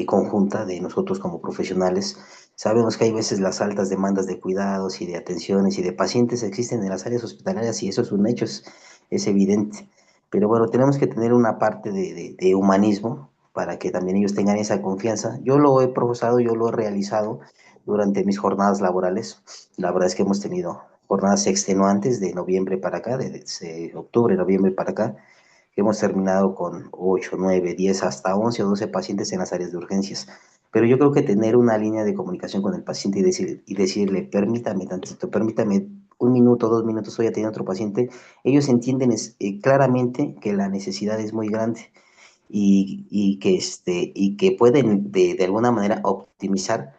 conjunta de nosotros como profesionales. Sabemos que hay veces las altas demandas de cuidados y de atenciones y de pacientes existen en las áreas hospitalarias y eso es un hecho, es evidente. Pero bueno, tenemos que tener una parte de humanismo para que también ellos tengan esa confianza. Yo lo he profesado, yo lo he realizado durante mis jornadas laborales. La verdad es que hemos tenido jornadas extenuantes de noviembre para acá, de octubre, noviembre para acá, que hemos terminado con 8, 9, 10, hasta 11 o 12 pacientes en las áreas de urgencias. Pero yo creo que tener una línea de comunicación con el paciente y decirle, permítame tantito, permítame un minuto, 2 minutos, estoy atendiendo a otro paciente, ellos entienden claramente que la necesidad es muy grande y que pueden de alguna manera optimizar,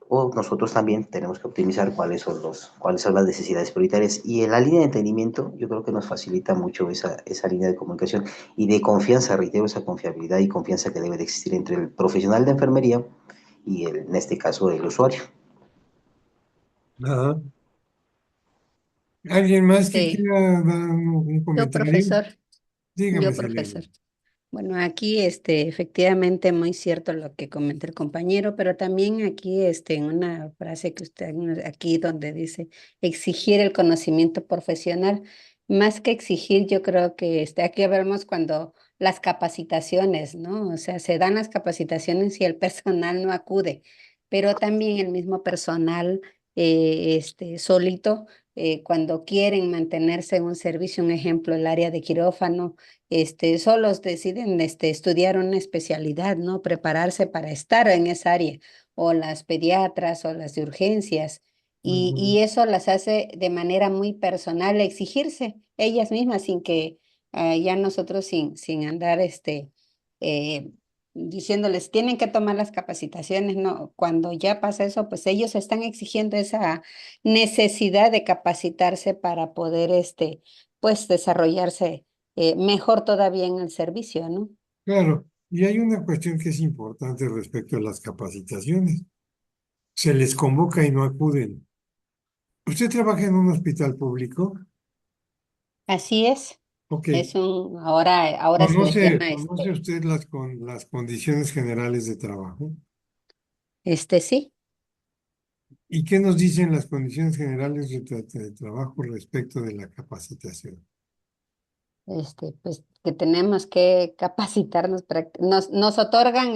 o nosotros también tenemos que optimizar cuáles son las necesidades prioritarias. Y en la línea de entendimiento, yo creo que nos facilita mucho esa línea de comunicación y de confianza, reitero, esa confiabilidad y confianza que debe de existir entre el profesional de enfermería y en este caso el usuario. Ajá. ¿Alguien más que Sí, quiera dar un yo comentario? profesor, Dígame, yo Selene. profesor. Bueno, aquí efectivamente muy cierto lo que comenta el compañero, pero también aquí en una frase que usted aquí donde dice exigir el conocimiento profesional, más que exigir, yo creo que aquí vemos cuando las capacitaciones, ¿no? O sea, se dan las capacitaciones y el personal no acude, pero también el mismo personal solito cuando quieren mantenerse en un servicio, un ejemplo, el área de quirófano solos deciden estudiar una especialidad, ¿no? Prepararse para estar en esa área, o las pediatras o las de urgencias, Ujú. y eso las hace de manera muy personal, exigirse ellas mismas sin que ya nosotros sin andar eh, diciéndoles tienen que tomar las capacitaciones, no, cuando ya pasa eso, pues ellos están exigiendo esa necesidad de capacitarse para poder pues desarrollarse mejor todavía en el servicio, ¿no? Claro, y hay una cuestión que es importante respecto a las capacitaciones. Se les convoca y no acuden. ¿Usted trabaja en un hospital público? Así es. Ok. Ahora se le llama ¿Conoce usted las condiciones generales de trabajo? sí, ¿Y qué nos dicen las condiciones generales de trabajo respecto de la capacitación? pues que tenemos que capacitarnos, nos otorgan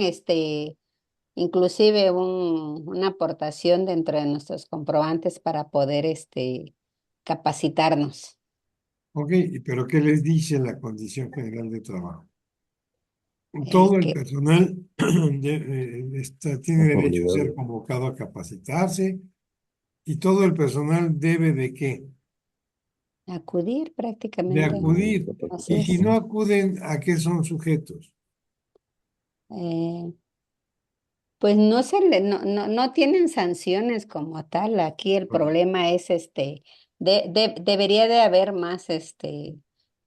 inclusive una aportación dentro de nuestros comprobantes para poder capacitarnos. Ok, pero ¿qué les dice la condición general de trabajo? Todo el Que personal tiene derecho a ser convocado a capacitarse y todo el personal debe de qué? acudir De prácticamente, acudir. así Y si es. no acuden, ¿a qué son sujetos? Eh, Pues no tienen sanciones como tal. Aquí el problema es debería de haber más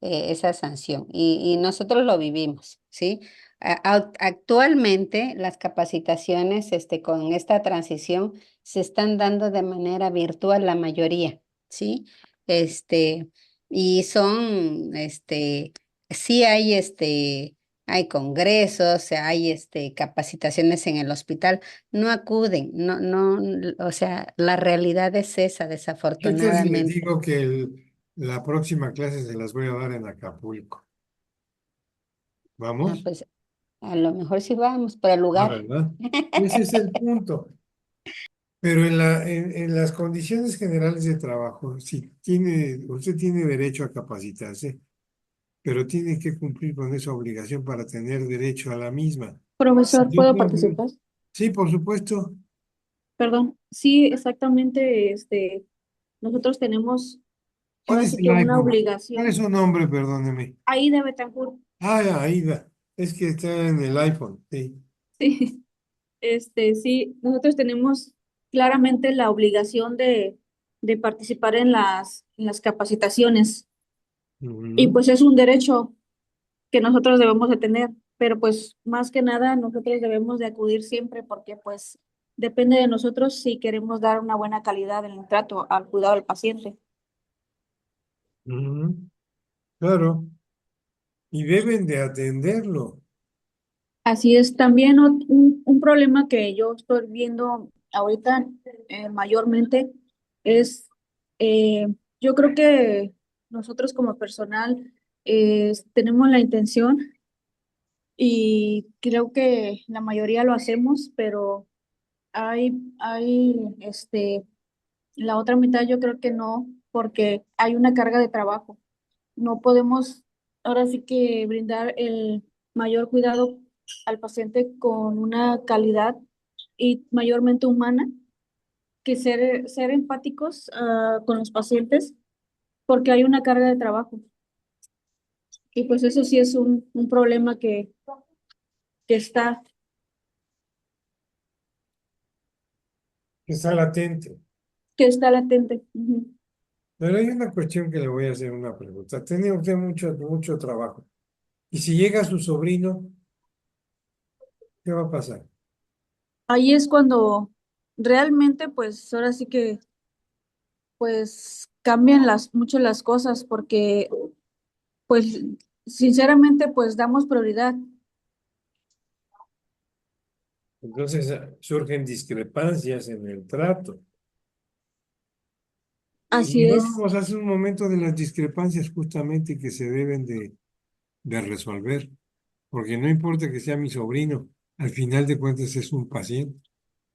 esa sanción. Y nosotros lo vivimos, ¿sí? Actualmente las capacitaciones con esta transición se están dando de manera virtual la mayoría, ¿sí? Este, y son sí hay hay congresos, hay capacitaciones en el hospital, no acuden, o sea, la realidad es esa, ¿Qué tal si les desafortunadamente. digo que la próxima clase se las voy a dar en Acapulco? ¿Vamos? Pues a lo mejor sí vamos por el Ah, lugar. ¿verdad? Ese es el punto. Pero en las condiciones generales de trabajo, si usted tiene derecho a capacitarse, pero tiene que cumplir con esa obligación para tener derecho a la misma. Si Profesor, yo ¿puedo cumplo, participar? sí, por supuesto. Perdón. Sí, exactamente. Nosotros tenemos ¿Quién ahora es sí el que una iPhone? ¿Cuál es obligación. su nombre? Perdóneme. Ahí de Betancourt. Ah, Aida. Es que está en el iPhone. Sí. Sí, sí, nosotros tenemos claramente la obligación de participar en las capacitaciones y Ujú. pues es un derecho que nosotros debemos de tener, pero pues más que nada nosotros debemos de acudir siempre porque pues depende de nosotros si queremos dar una buena calidad en el trato al cuidado del paciente. Ujú. Claro. Y deben de atenderlo. Así es, también un problema que yo estoy viendo ahorita mayormente es, eh, yo creo que nosotros como personal tenemos la intención y creo que la mayoría lo hacemos, pero la otra mitad yo creo que no, porque hay una carga de trabajo. No podemos ahora sí que brindar el mayor cuidado al paciente con una calidad y mayormente humana, que ser empáticos con los pacientes, porque hay una carga de trabajo. Y pues eso sí es un problema que está. Está latente. Que está latente. Ujú. Pero hay una cuestión que le voy a hacer una pregunta. Tiene usted mucho trabajo. Y si llega su sobrino, ¿qué va a pasar? Ahí es cuando realmente, pues ahora sí que, pues cambian mucho las cosas, porque, pues, sinceramente, pues damos prioridad. Entonces surgen discrepancias en el trato. Y Así es, hablábamos hace un momento de las discrepancias justamente que se deben de resolver, porque no importa que sea mi sobrino, al final de cuentas es un paciente.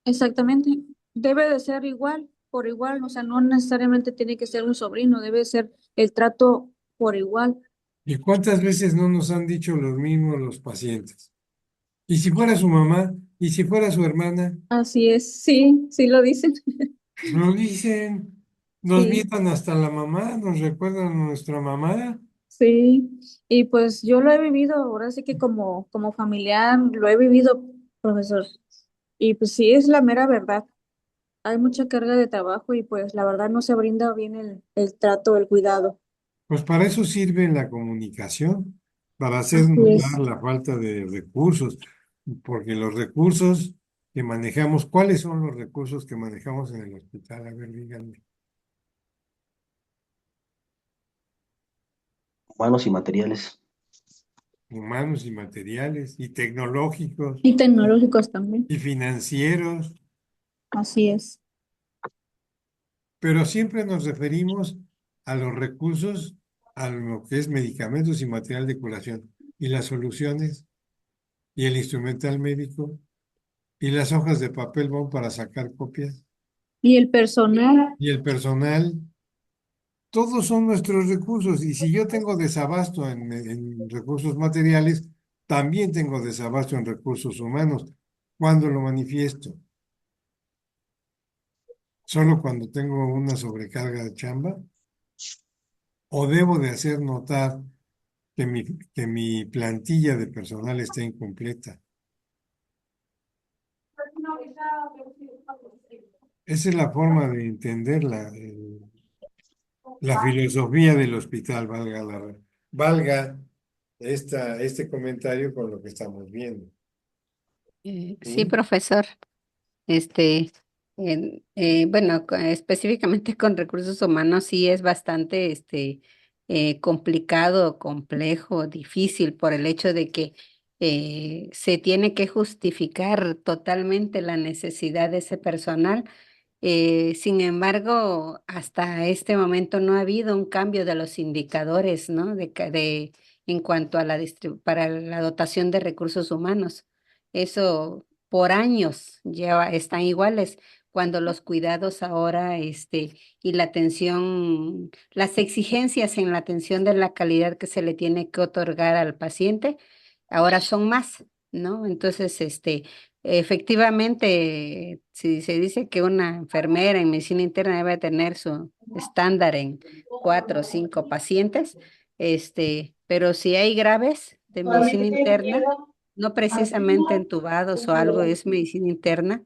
exactamente. Debe de ser igual, por igual, o sea, no necesariamente tiene que ser un sobrino, debe ser el trato por igual. ¿Y cuántas veces no nos han dicho los mismos los pacientes? ¿Y si fuera su mamá? ¿Y si fuera su hermana? Así es, sí, sí lo dicen. Lo dicen, nos Sí. vietan hasta la mamá, nos recuerdan a nuestra mamá. Sí, y pues yo lo he vivido, ahora sí que como familiar lo he vivido, profesor. Y pues sí, es la mera verdad. Hay mucha carga de trabajo y pues la verdad no se brinda bien el trato, el cuidado. Pues para eso sirve la comunicación, para hacer Así notar es. la falta de recursos, porque los recursos que manejamos, ¿cuáles son los recursos que manejamos en el hospital? A ver, díganme. Humanos y materiales. Humanos y materiales, y tecnológicos, Y tecnológicos también. y financieros, Así es. pero siempre nos referimos a los recursos, a lo que es medicamentos y material de curación, y las soluciones, y el instrumental médico, y las hojas de papel bond para sacar copias, Y el personal, y el personal. Todos son nuestros recursos y si yo tengo desabasto en recursos materiales, también tengo desabasto en recursos humanos. ¿Cuándo lo manifiesto? ¿Solo cuando tengo una sobrecarga de chamba? ¿O debo de hacer notar que mi plantilla de personal está incompleta? Esa es la forma de entender la filosofía del hospital, valga este comentario con lo que estamos viendo. Sí, ¿Sí? profesor. Este, bueno, específicamente con recursos humanos sí es bastante complicado, complejo, difícil por el hecho de que se tiene que justificar totalmente la necesidad de ese personal. Sin embargo, hasta este momento no ha habido un cambio de los indicadores, ¿no? En cuanto a para la dotación de recursos humanos. Eso por años están iguales, cuando los cuidados ahora, y la atención, las exigencias en la atención de la calidad que se le tiene que otorgar al paciente, ahora son más, ¿no? Entonces, efectivamente, si se dice que una enfermera en medicina interna debe tener su estándar en 4 o 5 pacientes, pero si hay graves de medicina interna, no precisamente entubados o algo, es medicina interna,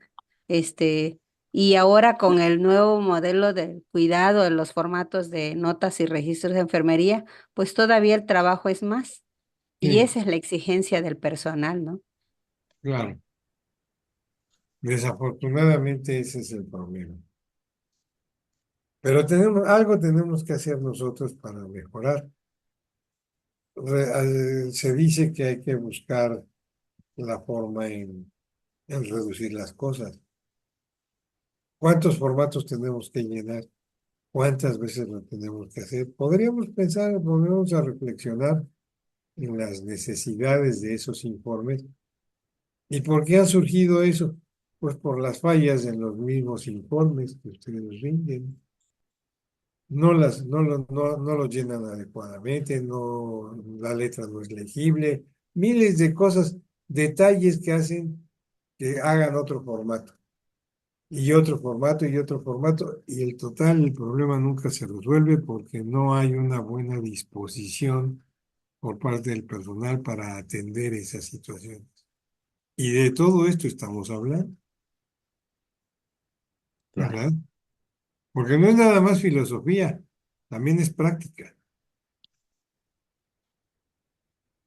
este, y ahora con el nuevo modelo de cuidado de los formatos de notas y registros de enfermería, pues todavía el trabajo es más. Y Sí, esa es la exigencia del personal, ¿no? claro. Desafortunadamente ese es el problema. Pero algo tenemos que hacer nosotros para mejorar. Se dice que hay que buscar la forma en reducir las cosas. ¿Cuántos formatos tenemos que llenar? ¿Cuántas veces lo tenemos que hacer? Podríamos pensar, podríamos a reflexionar en las necesidades de esos informes. ¿Y por qué ha surgido eso? Pues por las fallas en los mismos informes que ustedes rinden. No lo llenan adecuadamente, no, la letra no es legible, miles de cosas, detalles que hacen que hagan otro formato, y otro formato, y otro formato, y el total, el problema nunca se resuelve porque no hay una buena disposición por parte del personal para atender esas situaciones. Y de todo esto estamos hablando, Claro. ¿verdad? Porque no es nada más filosofía, también es práctica.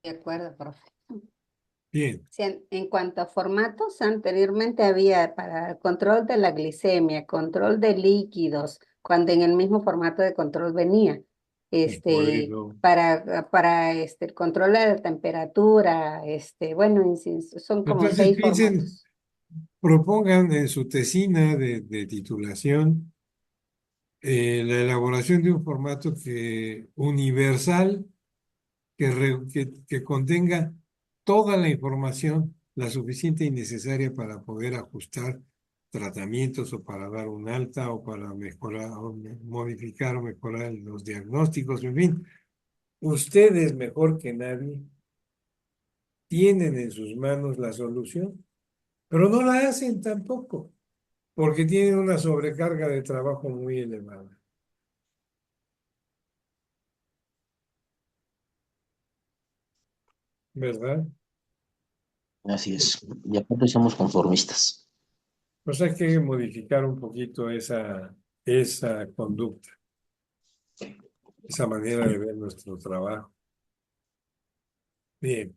De acuerdo, profe. Bien. Sí, en cuanto a formatos, anteriormente había para control de la glicemia, control de líquidos, cuando en el mismo formato de control venía. Por eso. El control de la temperatura, bueno, son como Entonces 6 piensen, formatos. propongan en su tesina de titulación la elaboración de un formato universal que contenga toda la información, la suficiente y necesaria para poder ajustar tratamientos o para dar un alta o para mejorar o modificar o mejorar los diagnósticos, en fin. Ustedes mejor que nadie tienen en sus manos la solución, pero no la hacen tampoco, porque tienen una sobrecarga de trabajo muy elevada, ¿verdad? Así es. Y aparte somos conformistas. Pues hay que modificar un poquito esa conducta, esa manera de ver nuestro trabajo. Bien,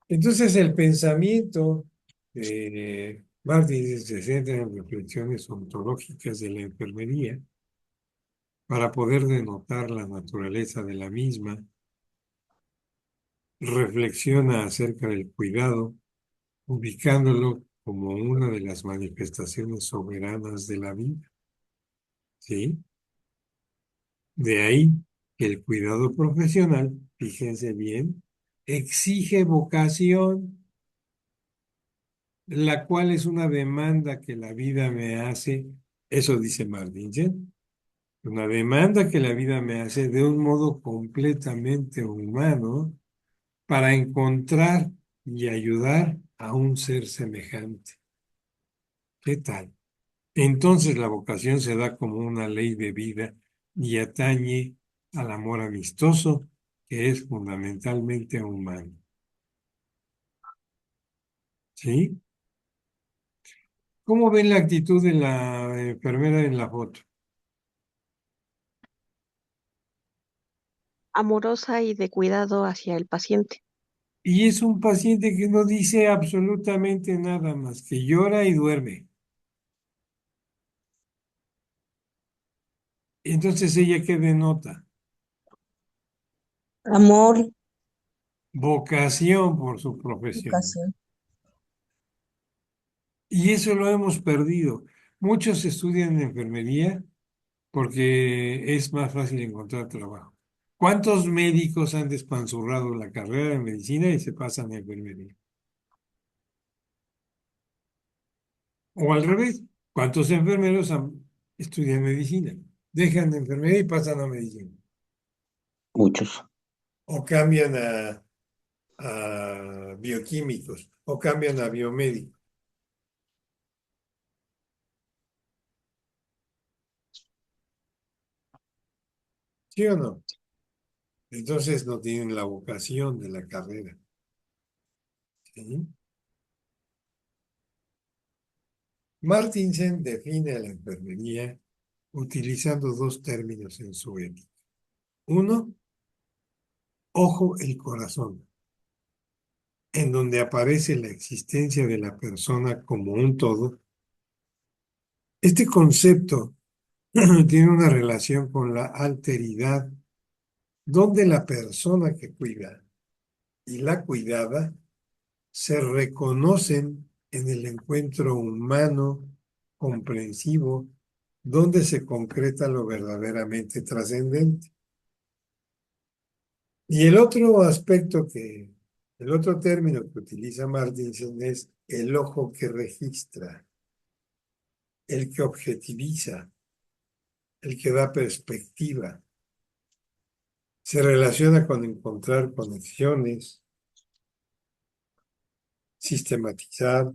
entonces el pensamiento de Martínez se centra en reflexiones ontológicas de la enfermería para poder denotar la naturaleza de la misma, reflexiona acerca del cuidado, ubicándolo como una de las manifestaciones soberanas de la vida, ¿sí? De ahí que el cuidado profesional, fíjense bien, exige vocación, la cual es una demanda que la vida me hace, eso dice Martínez, una demanda que la vida me hace de un modo completamente humano para encontrar y ayudar a un ser semejante. ¿Qué tal? Entonces la vocación se da como una ley de vida y atañe al amor amistoso, que es fundamentalmente humano. ¿Sí? ¿Cómo ven la actitud de la enfermera en la foto? Amorosa y de cuidado hacia el paciente. Y es un paciente que no dice absolutamente nada más, que llora y duerme. Entonces ella, ¿qué denota? Amor, Vocación por su profesión. educación. Y eso lo hemos perdido. Muchos estudian enfermería porque es más fácil encontrar trabajo. ¿Cuántos médicos han despanzurrado la carrera de medicina y se pasan a enfermería? O al revés, ¿cuántos enfermeros estudian medicina? Dejan de enfermería y pasan a medicina. Muchos. O cambian a bioquímicos, o cambian a biomédicos. ¿Sí o no? Entonces no tienen la vocación de la carrera. ¿Sí? Martinsen define a la enfermería utilizando dos términos en su ética. Uno, ojo el corazón, en donde aparece la existencia de la persona como un todo. Este concepto tiene una relación con la alteridad, donde la persona que cuida y la cuidada se reconocen en el encuentro humano, comprensivo, donde se concreta lo verdaderamente trascendente. Y el otro aspecto que El otro término que utiliza Martinson es el ojo que registra, el que objetiviza, el que da perspectiva. Se relaciona con encontrar conexiones, sistematizar,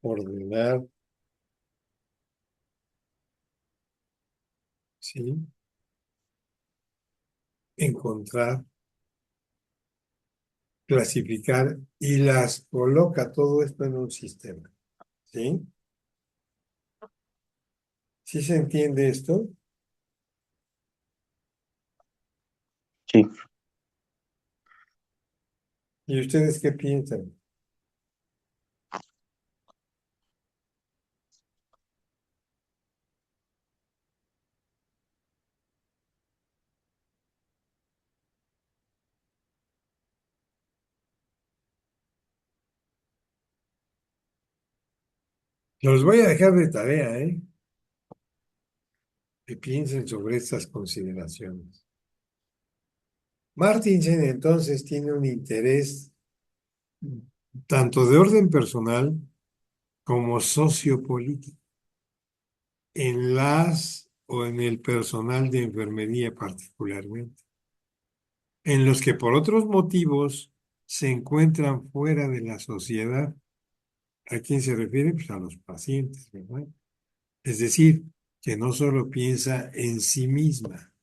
ordenar, ¿sí? Encontrar, clasificar y las coloca todo esto en un sistema, ¿sí? ¿Sí se entiende esto? Sí. ¿Y ustedes qué piensan? Los voy a dejar de tarea, ¿eh? Que piensen sobre estas consideraciones. Martinsen entonces tiene un interés tanto de orden personal como sociopolítico en las o en el personal de enfermería particularmente, en los que por otros motivos se encuentran fuera de la sociedad. ¿A quién se refiere? Pues a los pacientes, ¿verdad? Es decir, que no solo piensa en sí misma,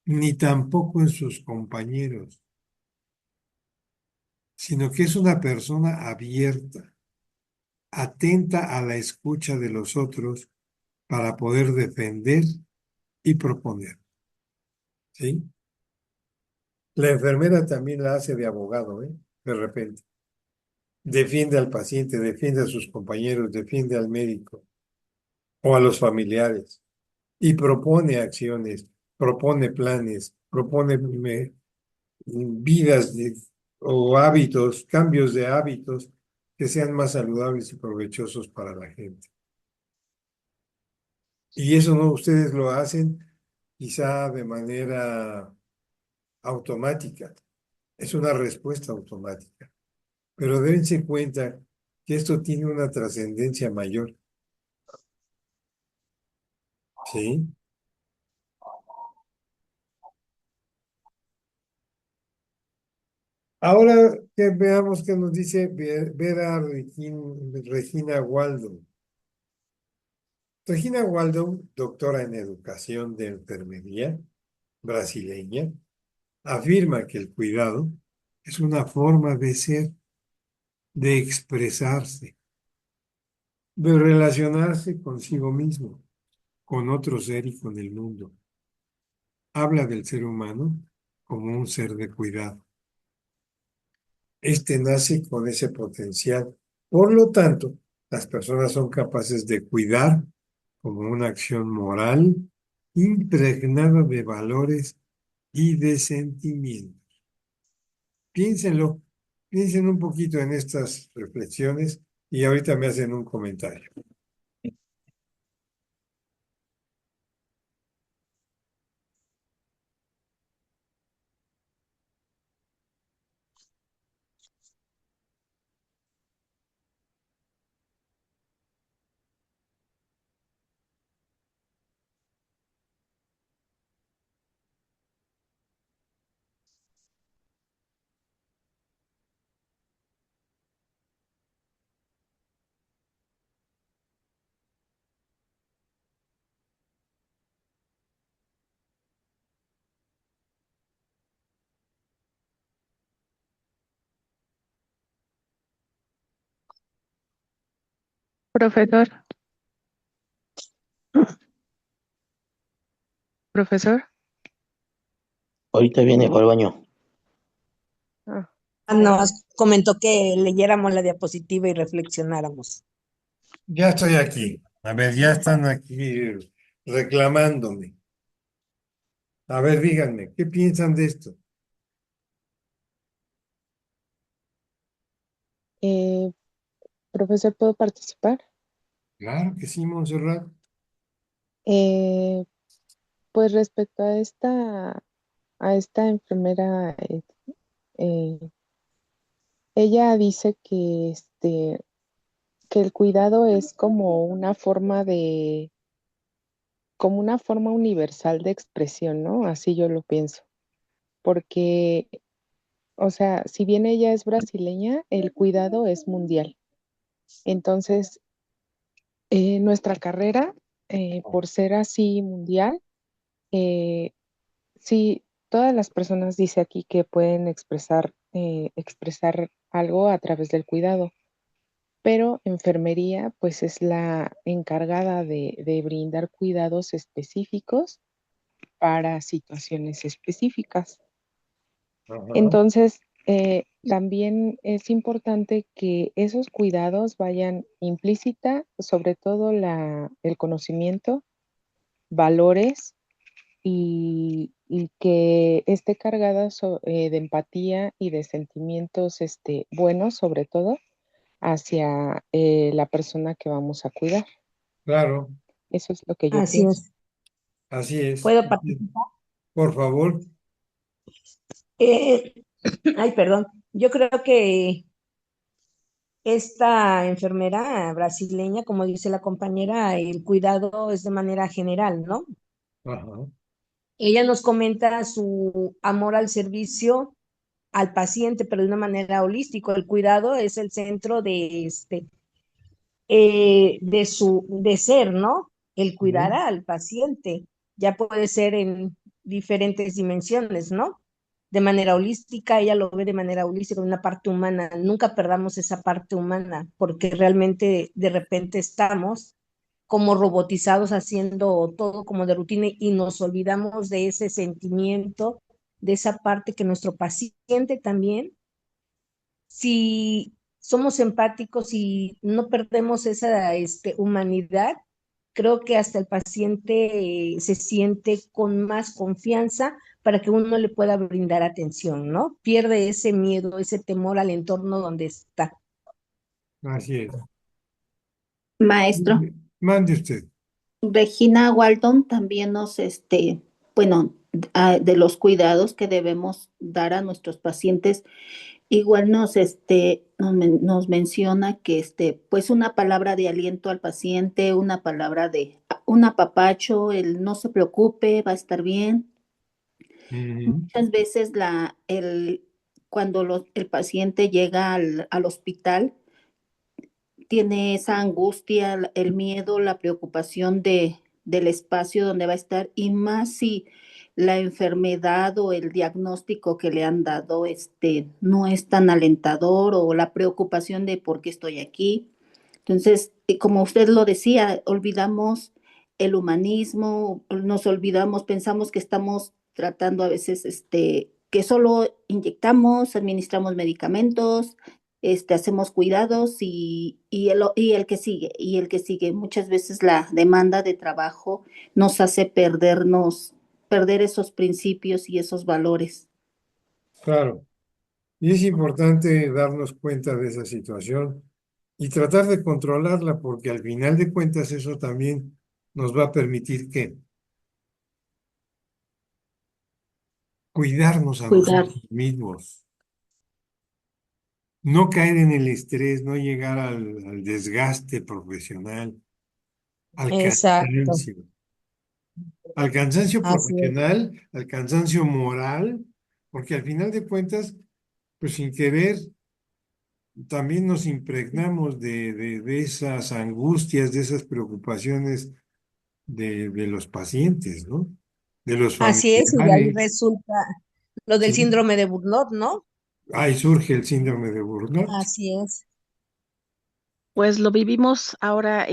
ni tampoco en sus compañeros, sino que es una persona abierta, atenta a la escucha de los otros para poder defender y proponer, ¿sí? La enfermera también la hace de abogado, ¿eh? De repente. Defiende al paciente, defiende a sus compañeros, defiende al médico o a los familiares y propone acciones, propone planes, propone vidas o hábitos, cambios de hábitos que sean más saludables y provechosos para la gente. Y eso no, ustedes lo hacen quizá de manera automática. Es una respuesta automática. Pero dense cuenta que esto tiene una trascendencia mayor. ¿Sí? Ahora que veamos qué nos dice Vera Regina Waldo. Regina Waldo, doctora en educación de enfermería brasileña, afirma que el cuidado es una forma de ser, de expresarse, de relacionarse consigo mismo, con otro ser y con el mundo. Habla del ser humano como un ser de cuidado. Este nace con ese potencial. Por lo tanto, las personas son capaces de cuidar como una acción moral impregnada de valores y de sentimientos. Piénsenlo, piensen un poquito en estas reflexiones y ahorita me hacen un comentario. Profesor, profesor. Ahorita viene para el baño. Ah, Nos comentó que leyéramos la diapositiva y reflexionáramos. Ya estoy aquí. A ver, ya están aquí reclamándome. A ver, díganme, ¿qué piensan de esto? eh, profesor, ¿puedo participar? Claro que sí, Montserrat. Eh, pues respecto a esta enfermera, eh, ella dice que, que el cuidado es como una forma universal de expresión, ¿no? Así yo lo pienso. Porque, o sea, si bien ella es brasileña, el cuidado es mundial. Entonces, nuestra carrera, por ser así mundial, eh, sí, todas las personas dice aquí que pueden expresar algo a través del cuidado, pero enfermería pues es la encargada de brindar cuidados específicos para situaciones específicas. Ajá. Entonces, también es importante que esos cuidados vayan implícita, sobre todo el conocimiento, valores y que esté cargada de empatía y de sentimientos buenos, sobre todo, hacia la persona que vamos a cuidar. Claro, Eso es lo que yo Así pienso. es. así es. ¿Puedo participar? Por favor. Eh, ay, perdón. Yo creo que esta enfermera brasileña, como dice la compañera, el cuidado es de manera general, ¿no? Ajá. Ella nos comenta su amor al servicio al paciente, pero de una manera holística. El cuidado es el centro de ser, ¿no? El cuidar Ujú. al paciente. Ya puede ser en diferentes dimensiones, ¿no? De manera holística, ella lo ve de manera holística, una parte humana. Nunca perdamos esa parte humana, porque realmente de repente estamos como robotizados haciendo todo como de rutina y nos olvidamos de ese sentimiento, de esa parte que nuestro paciente también, si somos empáticos y no perdemos esa humanidad, creo que hasta el paciente se siente con más confianza para que uno le pueda brindar atención, ¿no? Pierde ese miedo, ese temor al entorno donde está. Así es. Maestro, Mande usted. Regina Walton también nos, bueno, de los cuidados que debemos dar a nuestros pacientes, igual nos menciona que, pues una palabra de aliento al paciente, una palabra un apapacho, el no se preocupe, va a estar bien. Ujú. Muchas veces cuando el paciente llega al hospital, tiene esa angustia, el miedo, la preocupación del espacio donde va a estar y más si la enfermedad o el diagnóstico que le han dado no es tan alentador o la preocupación de por qué estoy aquí. Entonces, como usted lo decía, olvidamos el humanismo, nos olvidamos, pensamos que estamos tratando a veces que solo inyectamos, administramos medicamentos, hacemos cuidados y el que sigue, y el que sigue. Muchas veces la demanda de trabajo nos hace perder esos principios y esos valores. Claro. Y es importante darnos cuenta de esa situación y tratar de controlarla, porque al final de cuentas eso también nos va a permitir que cuidarnos a Cuidar. nosotros mismos, no caer en el estrés, no llegar al desgaste profesional, al Exacto, cansancio, al cansancio así es. profesional, al cansancio moral, porque al final de cuentas, pues sin querer, también nos impregnamos de esas angustias, de esas preocupaciones de los pacientes, ¿no? De los Así es, y de ahí familiares. resulta lo del Sí. síndrome de Burnout, ¿no? Ahí surge el síndrome de Burnout. Así es, Pues lo vivimos ahora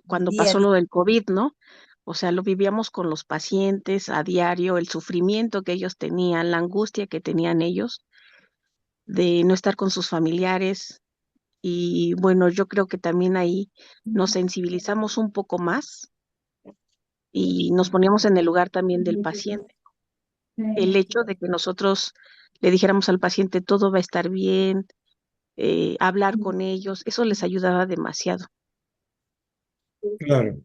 cuando día a pasó día. lo del COVID, ¿no? O sea, lo vivíamos con los pacientes a diario, el sufrimiento que ellos tenían, la angustia que tenían ellos de no estar con sus familiares. Y bueno, yo creo que también ahí nos sensibilizamos un poco más y nos poníamos en el lugar también del paciente. El hecho de que nosotros le dijéramos al paciente todo va a estar bien, hablar con ellos, eso les ayudaba demasiado. Claro.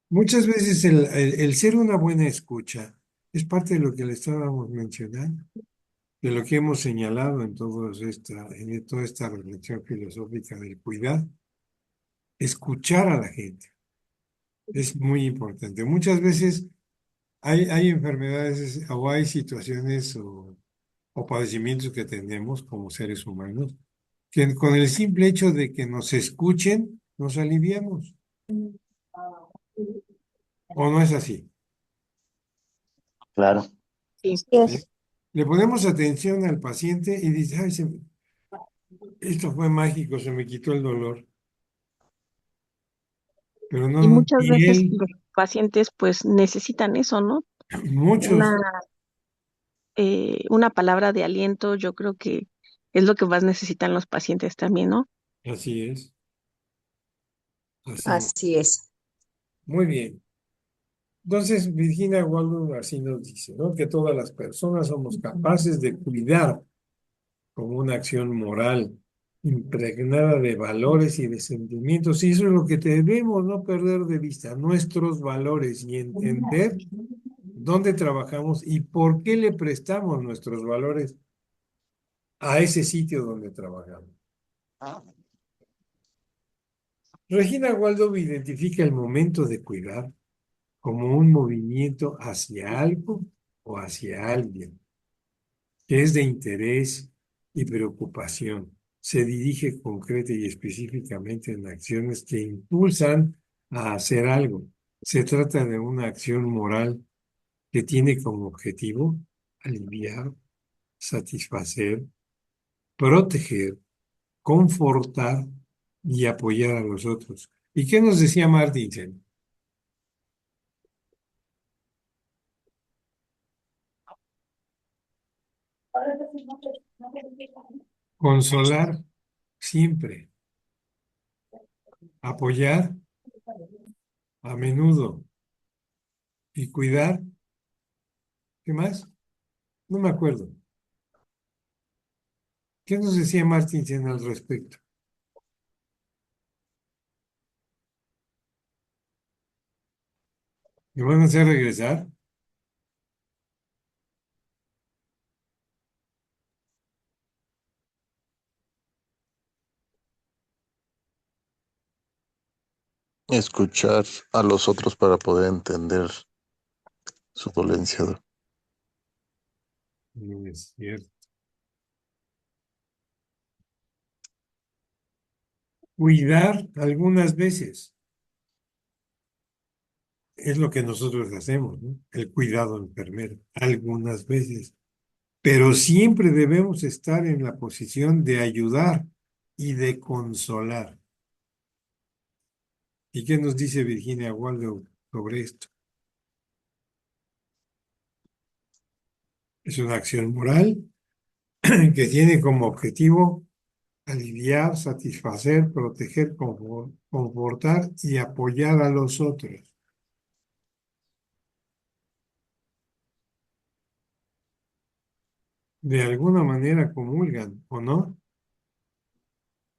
Muchas veces el ser una buena escucha es parte de lo que le estábamos mencionando. de lo que hemos señalado en toda esta reflexión filosófica del cuidar, escuchar a la gente es muy importante. Muchas veces hay enfermedades o hay situaciones o padecimientos que tenemos como seres humanos que con el simple hecho de que nos escuchen, nos aliviamos. ¿O no es así? Claro. Sí. Así es. Le ponemos atención al paciente y dice, ay, esto fue mágico, se me quitó el dolor. Pero Y no, muchas y veces él, los pacientes pues necesitan eso, ¿no? muchos, Una palabra de aliento, yo creo que es lo que más necesitan los pacientes también, ¿no? así es, así es. Así es. Muy bien. Entonces, Virginia Waldron así nos dice, ¿no? Que todas las personas somos capaces de cuidar como una acción moral, impregnada de valores y de sentimientos. Y eso es lo que debemos no perder de vista, nuestros valores y entender dónde trabajamos y por qué le prestamos nuestros valores a ese sitio donde trabajamos. Regina Waldo identifica el momento de cuidar como un movimiento hacia algo o hacia alguien que es de interés y preocupación. Se dirige concreta y específicamente en acciones que impulsan a hacer algo. Se trata de una acción moral que tiene como objetivo aliviar, satisfacer, proteger, confortar y apoyar a los otros. ¿Y qué nos decía Martinsen? Consolar siempre, apoyar a menudo y cuidar. ¿Qué más? No me acuerdo. ¿Qué nos decía Martinsen al respecto? ¿Me van a hacer regresar? Escuchar a los otros para poder entender su dolencia. No es cierto. Cuidar algunas veces es lo que nosotros hacemos, ¿no? El cuidado enfermero, algunas veces. Pero siempre debemos estar en la posición de ayudar y de consolar. ¿Y qué nos dice Virginia Waldo sobre esto? Es una acción moral que tiene como objetivo aliviar, satisfacer, proteger, confortar y apoyar a los otros. De alguna manera comulgan, ¿o no?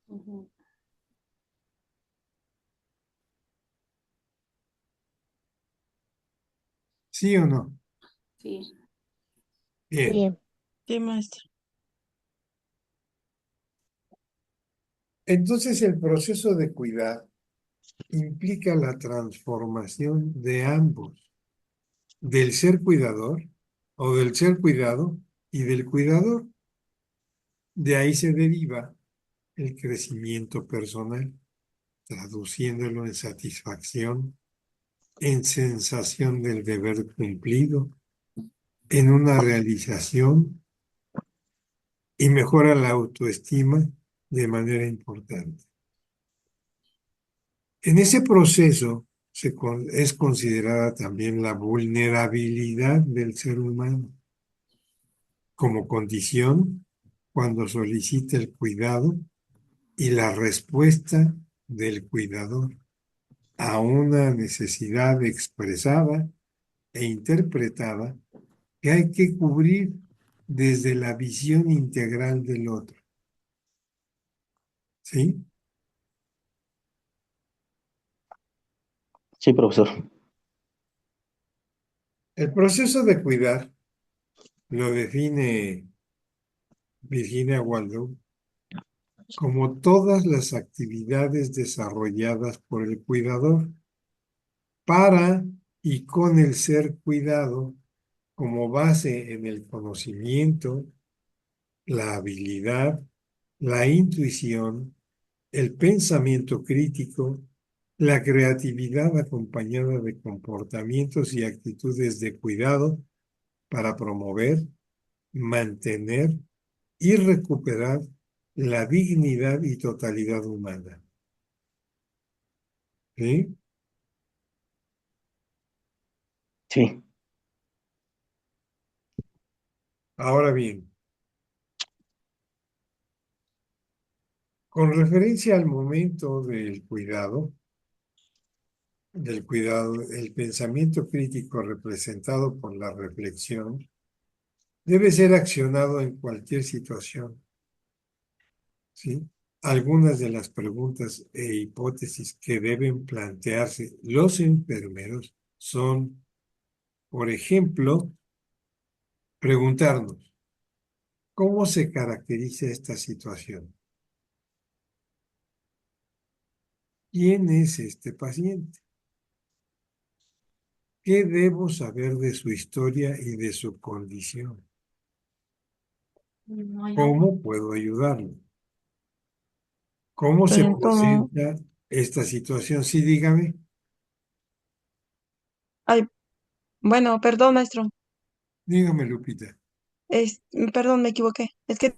Ujú. ¿Sí o no? Sí. Bien. Sí, Sí, maestra. Entonces el proceso de cuidar implica la transformación de ambos, del ser cuidador o del ser cuidado y del cuidador. De ahí se deriva el crecimiento personal, traduciéndolo en satisfacción, en sensación del deber cumplido, en una realización y mejora la autoestima de manera importante. En ese proceso es considerada también la vulnerabilidad del ser humano como condición cuando solicita el cuidado y la respuesta del cuidador a una necesidad expresada e interpretada que hay que cubrir desde la visión integral del otro. ¿Sí? Sí, profesor. El proceso de cuidar lo define Virginia Waldron, como todas las actividades desarrolladas por el cuidador para y con el ser cuidado como base en el conocimiento, la habilidad, la intuición, el pensamiento crítico, la creatividad acompañada de comportamientos y actitudes de cuidado para promover, mantener y recuperar la dignidad y totalidad humana. ¿Sí? Sí, Ahora bien, con referencia al momento del cuidado, el pensamiento crítico representado por la reflexión debe ser accionado en cualquier situación, ¿sí? Algunas de las preguntas e hipótesis que deben plantearse los enfermeros son, por ejemplo, preguntarnos, ¿cómo se caracteriza esta situación? ¿Quién es este paciente? ¿Qué debo saber de su historia y de su condición? No hay agua. ¿Cómo puedo ayudarlo? ¿Cómo se Pero entonces, presenta esta situación? Sí, dígame. ay, bueno, perdón, maestro. Dígame, Lupita. Es, perdón, me equivoqué. Es que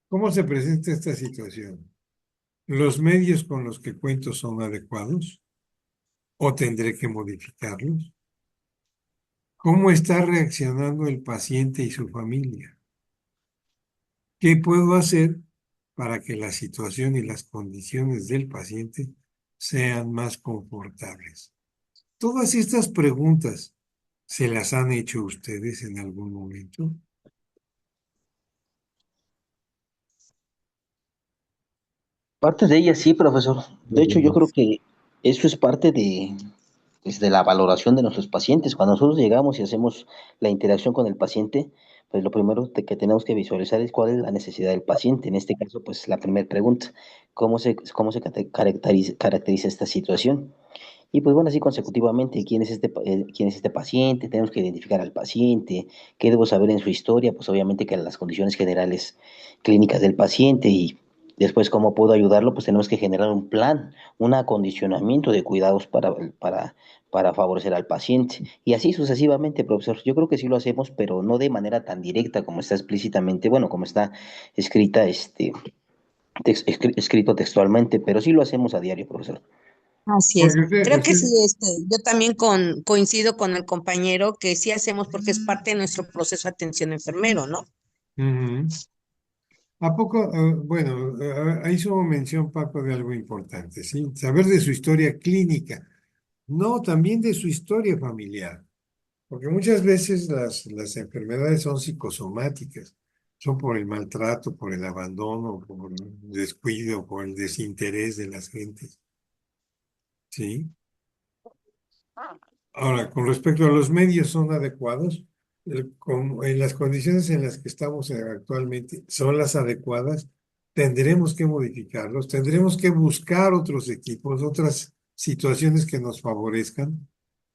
¿Cómo se presenta esta situación? ¿Los medios con los que cuento son adecuados o tendré que modificarlos? ¿Cómo está reaccionando el paciente y su familia? ¿Qué puedo hacer para que la situación y las condiciones del paciente sean más confortables? Todas estas preguntas, ¿se las han hecho ustedes en algún momento? parte de ella sí, profesor. De hecho, yo creo que eso es parte pues, de la valoración de nuestros pacientes. Cuando nosotros llegamos y hacemos la interacción con el paciente, pues lo primero que tenemos que visualizar es cuál es la necesidad del paciente. En este caso, pues la primera pregunta, ¿cómo se caracteriza esta situación? Y pues bueno, así consecutivamente, quién es este paciente? Tenemos que identificar al paciente, qué debo saber en su historia, pues obviamente que las condiciones generales clínicas del paciente y después cómo puedo ayudarlo, pues tenemos que generar un plan, un acondicionamiento de cuidados para favorecer al paciente. Y así sucesivamente, profesor. Yo creo que sí lo hacemos, pero no de manera tan directa como está explícitamente, bueno, como está escrita, escrito textualmente, pero sí lo hacemos a diario, profesor. Así es. Porque Creo que sí, yo también coincido con el compañero que sí hacemos porque es parte de nuestro proceso de atención enfermero, ¿no? Ujú. ¿A poco? Bueno, hizo mención Paco de algo importante, ¿sí? Saber de su historia clínica, no, también de su historia familiar, porque muchas veces las enfermedades son psicosomáticas, son por el maltrato, por el abandono, por el descuido, por el desinterés de las gentes, ¿sí? Ahora, con respecto a los medios, ¿son adecuados? En las condiciones en las que estamos actualmente, ¿son las adecuadas? Tendremos que modificarlos, tendremos que buscar otros equipos, otras situaciones que nos favorezcan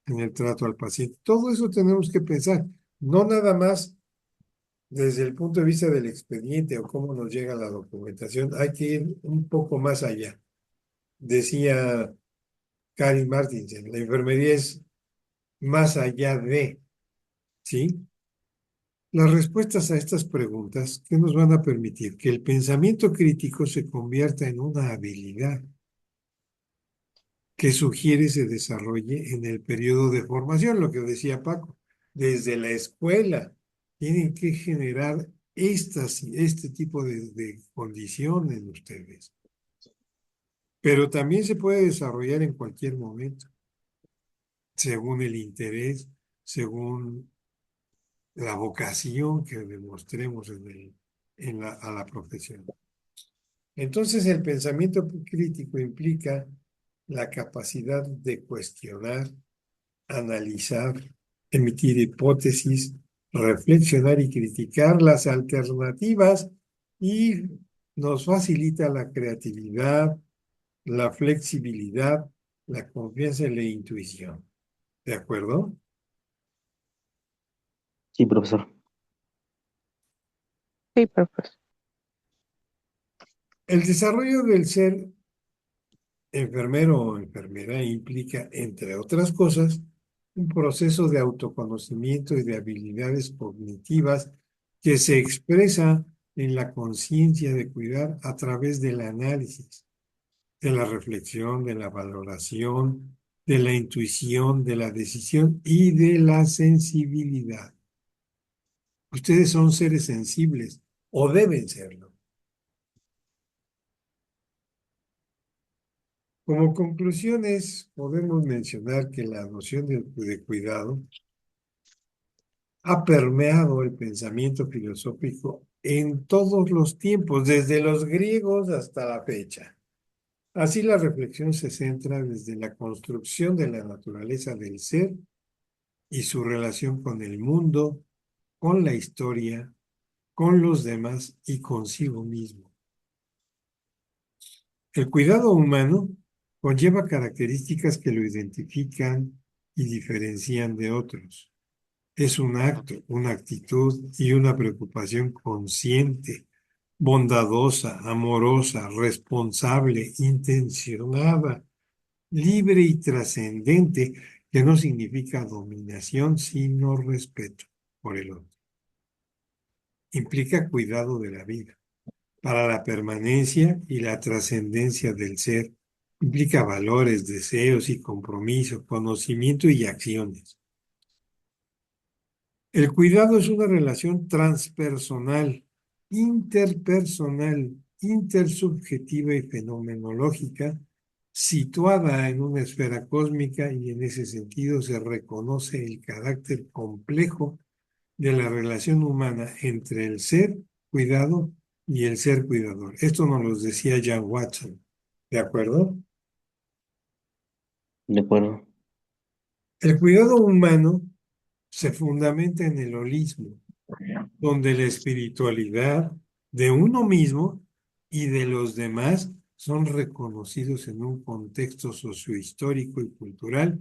en el trato al paciente. Todo eso tenemos que pensar, no nada más desde el punto de vista del expediente o cómo nos llega la documentación, hay que ir un poco más allá. Decía Kari Martinsen, la enfermería es más allá de, ¿sí? Las respuestas a estas preguntas que nos van a permitir que el pensamiento crítico se convierta en una habilidad que sugiere se desarrolle en el periodo de formación, lo que decía Paco, desde la escuela tienen que generar este tipo de condición en ustedes, pero también se puede desarrollar en cualquier momento, según el interés, según la vocación que demostremos a la profesión. Entonces, el pensamiento crítico implica la capacidad de cuestionar, analizar, emitir hipótesis reflexionar y criticar las alternativas y nos facilita la creatividad, la flexibilidad, la confianza y la intuición. ¿De acuerdo? Sí, profesor. Sí, profesor. El desarrollo del ser enfermero o enfermera implica, entre otras cosas, un proceso de autoconocimiento y de habilidades cognitivas que se expresa en la conciencia de cuidar a través del análisis, de la reflexión, de la valoración, de la intuición, de la decisión y de la sensibilidad. Ustedes son seres sensibles o deben serlo. Como conclusiones, podemos mencionar que la noción de cuidado ha permeado el pensamiento filosófico en todos los tiempos, desde los griegos hasta la fecha. Así la reflexión se centra desde la construcción de la naturaleza del ser y su relación con el mundo, con la historia, con los demás y consigo mismo. El cuidado humano conlleva características que lo identifican y diferencian de otros. Es un acto, una actitud y una preocupación consciente, bondadosa, amorosa, responsable, intencionada, libre y trascendente, que no significa dominación, sino respeto por el otro. Implica cuidado de la vida. Para la permanencia y la trascendencia del ser, implica valores, deseos y compromisos, conocimiento y acciones. El cuidado es una relación transpersonal, interpersonal, intersubjetiva y fenomenológica, situada en una esfera cósmica, y en ese sentido se reconoce el carácter complejo de la relación humana entre el ser cuidado y el ser cuidador. Esto nos lo decía John Watson. ¿De acuerdo? De acuerdo. El cuidado humano se fundamenta en el holismo, donde la espiritualidad de uno mismo y de los demás son reconocidos en un contexto sociohistórico y cultural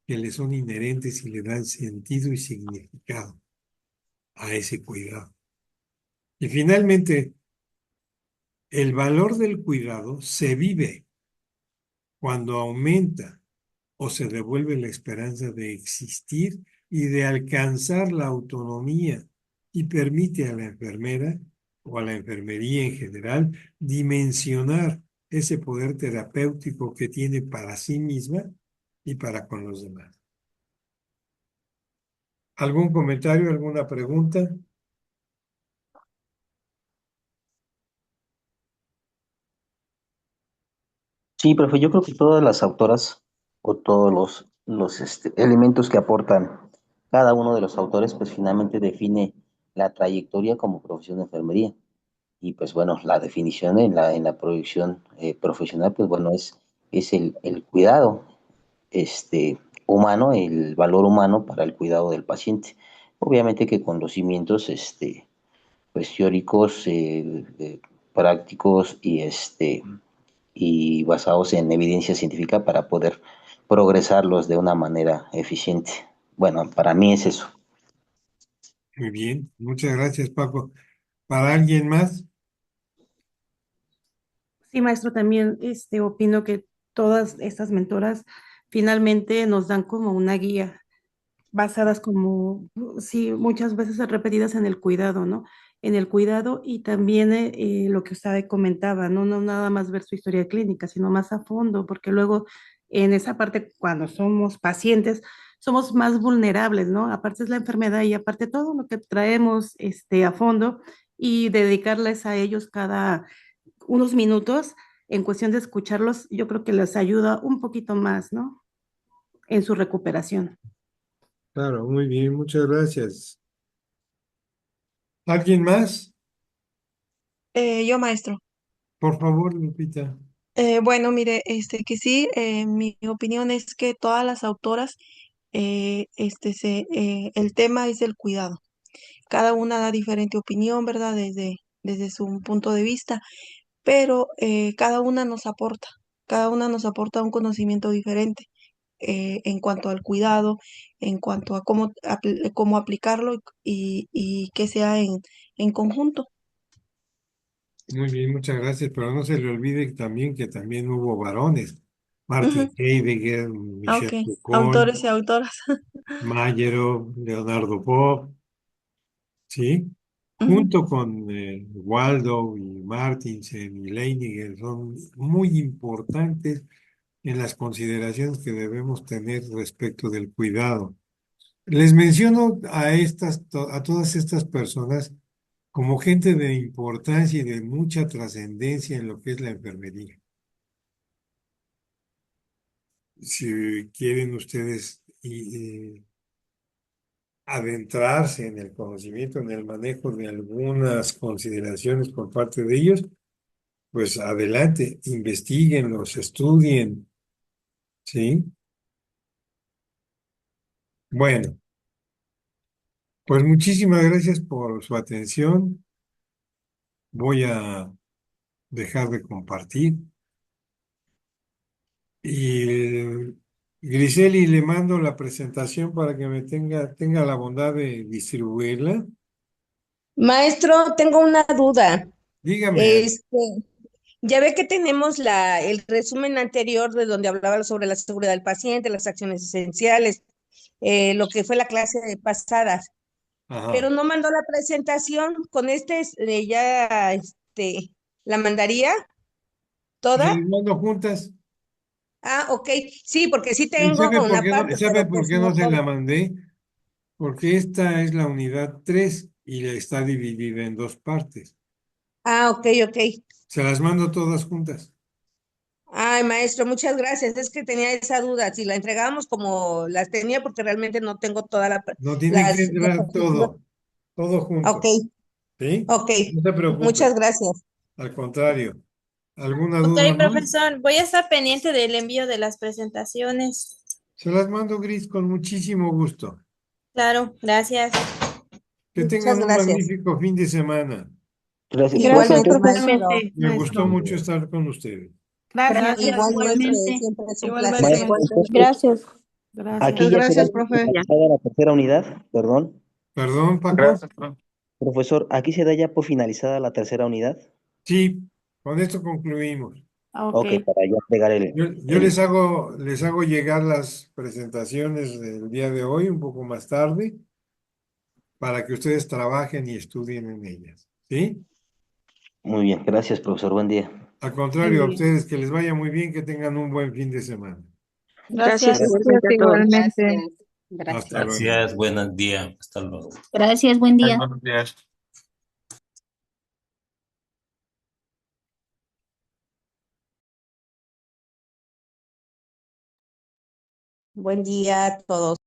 que le son inherentes y le dan sentido y significado a ese cuidado. Y finalmente, el valor del cuidado se vive cuando aumenta o se devuelve la esperanza de existir y de alcanzar la autonomía, y permite a la enfermera o a la enfermería en general dimensionar ese poder terapéutico que tiene para sí misma y para con los demás. ¿Algún comentario, alguna pregunta? Sí, profe, yo creo que todas las autoras o todos los elementos que aportan cada uno de los autores, pues finalmente define la trayectoria como profesión de enfermería. Y pues bueno, la definición en la proyección profesional, pues bueno, es el cuidado humano, el valor humano para el cuidado del paciente. Obviamente que con los cimientos pues, teóricos, prácticos y basados en evidencia científica para poder progresarlos de una manera eficiente. Bueno, para mí es eso. Muy bien, muchas gracias, Paco. ¿Para alguien más? Sí, maestro, también opino que todas estas mentoras finalmente nos dan como una guía, basadas como, sí, muchas veces repetidas en el cuidado, ¿no? En el cuidado y también lo que usted comentaba, ¿no? No nada más ver su historia clínica, sino más a fondo, porque luego en esa parte, cuando somos pacientes, somos más vulnerables, ¿no? Aparte es la enfermedad y aparte todo lo que traemos a fondo y dedicarles a ellos cada unos minutos en cuestión de escucharlos, yo creo que les ayuda un poquito más, ¿no? En su recuperación. Claro, muy bien, muchas gracias. ¿Alguien más? Yo, maestro. Por favor, Lupita. Bueno, mire, que sí, mi opinión es que todas las autoras, el tema es el cuidado. cada una da diferente opinión, ¿verdad? Desde su punto de vista, pero cada una nos aporta un conocimiento diferente en cuanto al cuidado, en cuanto a cómo aplicarlo y que sea en conjunto. Muy bien, muchas gracias, pero no se le olvide también que también hubo varones. Ujú. Martin Heidegger, Ah, Michel ok, Foucault, autores y autoras. Mayero, Leonardo Boff, ¿sí? Ujú. Junto con Waldo y Martinsen y Leiniger, son muy importantes en las consideraciones que debemos tener respecto del cuidado. Les menciono a todas estas personas como gente de importancia y de mucha trascendencia en lo que es la enfermería. Si quieren ustedes adentrarse en el conocimiento, en el manejo de algunas consideraciones por parte de ellos, pues adelante, investiguenlos, estudien, ¿sí? Bueno, pues muchísimas gracias por su atención. Voy a dejar de compartir. Y Griseli, le mando la presentación para que tenga la bondad de distribuirla. Maestro, tengo una duda. Dígame. Este, ya ve que tenemos el resumen anterior de donde hablaba sobre la seguridad del paciente, las acciones esenciales, lo que fue la clase pasada, Ajá. pero no mandó la presentación. Con la mandaría Se toda. les mando juntas. Ah, ok. Sí, porque sí ¿Y tengo una parte, sabe pero por pues qué no no se la todo. mandé? Porque esta es la unidad 3 y está dividida en dos partes. Ah, ok, ok. Se las mando todas juntas. Ay, maestro, muchas gracias. Es que tenía esa duda, si la entregábamos como las tenía, porque realmente no tengo todas No tiene que las entrar diapositivas. todo Ok, junto. ¿Sí? ok. No se preocupe. Muchas gracias. Al contrario. ¿Alguna Ok, duda más? profesor, voy a estar pendiente del envío de las presentaciones. Se las mando, Gris, con muchísimo gusto. Claro, gracias. Que Muchas tengan un gracias. magnífico fin de semana. Gracias, Gracias, Igualmente, igualmente. profesor. maestro. Igualmente, Me gustó maestro. mucho estar con ustedes. Gracias, Gracias, Igualmente, igualmente. siempre es un placer. igualmente, Maestro, maestro. entonces, Gracias. aquí Gracias. ya se da Gracias, por profe. finalizada la tercera unidad, perdón. Perdón, Paco. Profesor, aquí se da ya por finalizada la tercera unidad. Sí, con esto concluimos. Ok, Ok, para ya entregar Yo les hago llegar las presentaciones del día de hoy un poco más tarde para que ustedes trabajen y estudien en ellas. ¿Sí? Muy bien, gracias, profesor. Buen día. Al buen contrario, a día. ustedes que les vaya muy bien, que tengan un buen fin de semana. Gracias, Gracias, igualmente a todos. igualmente. Gracias, Hasta gracias. luego. Gracias, buenos días. Hasta luego. Gracias, buen día. Buenos días. Buen día a todos.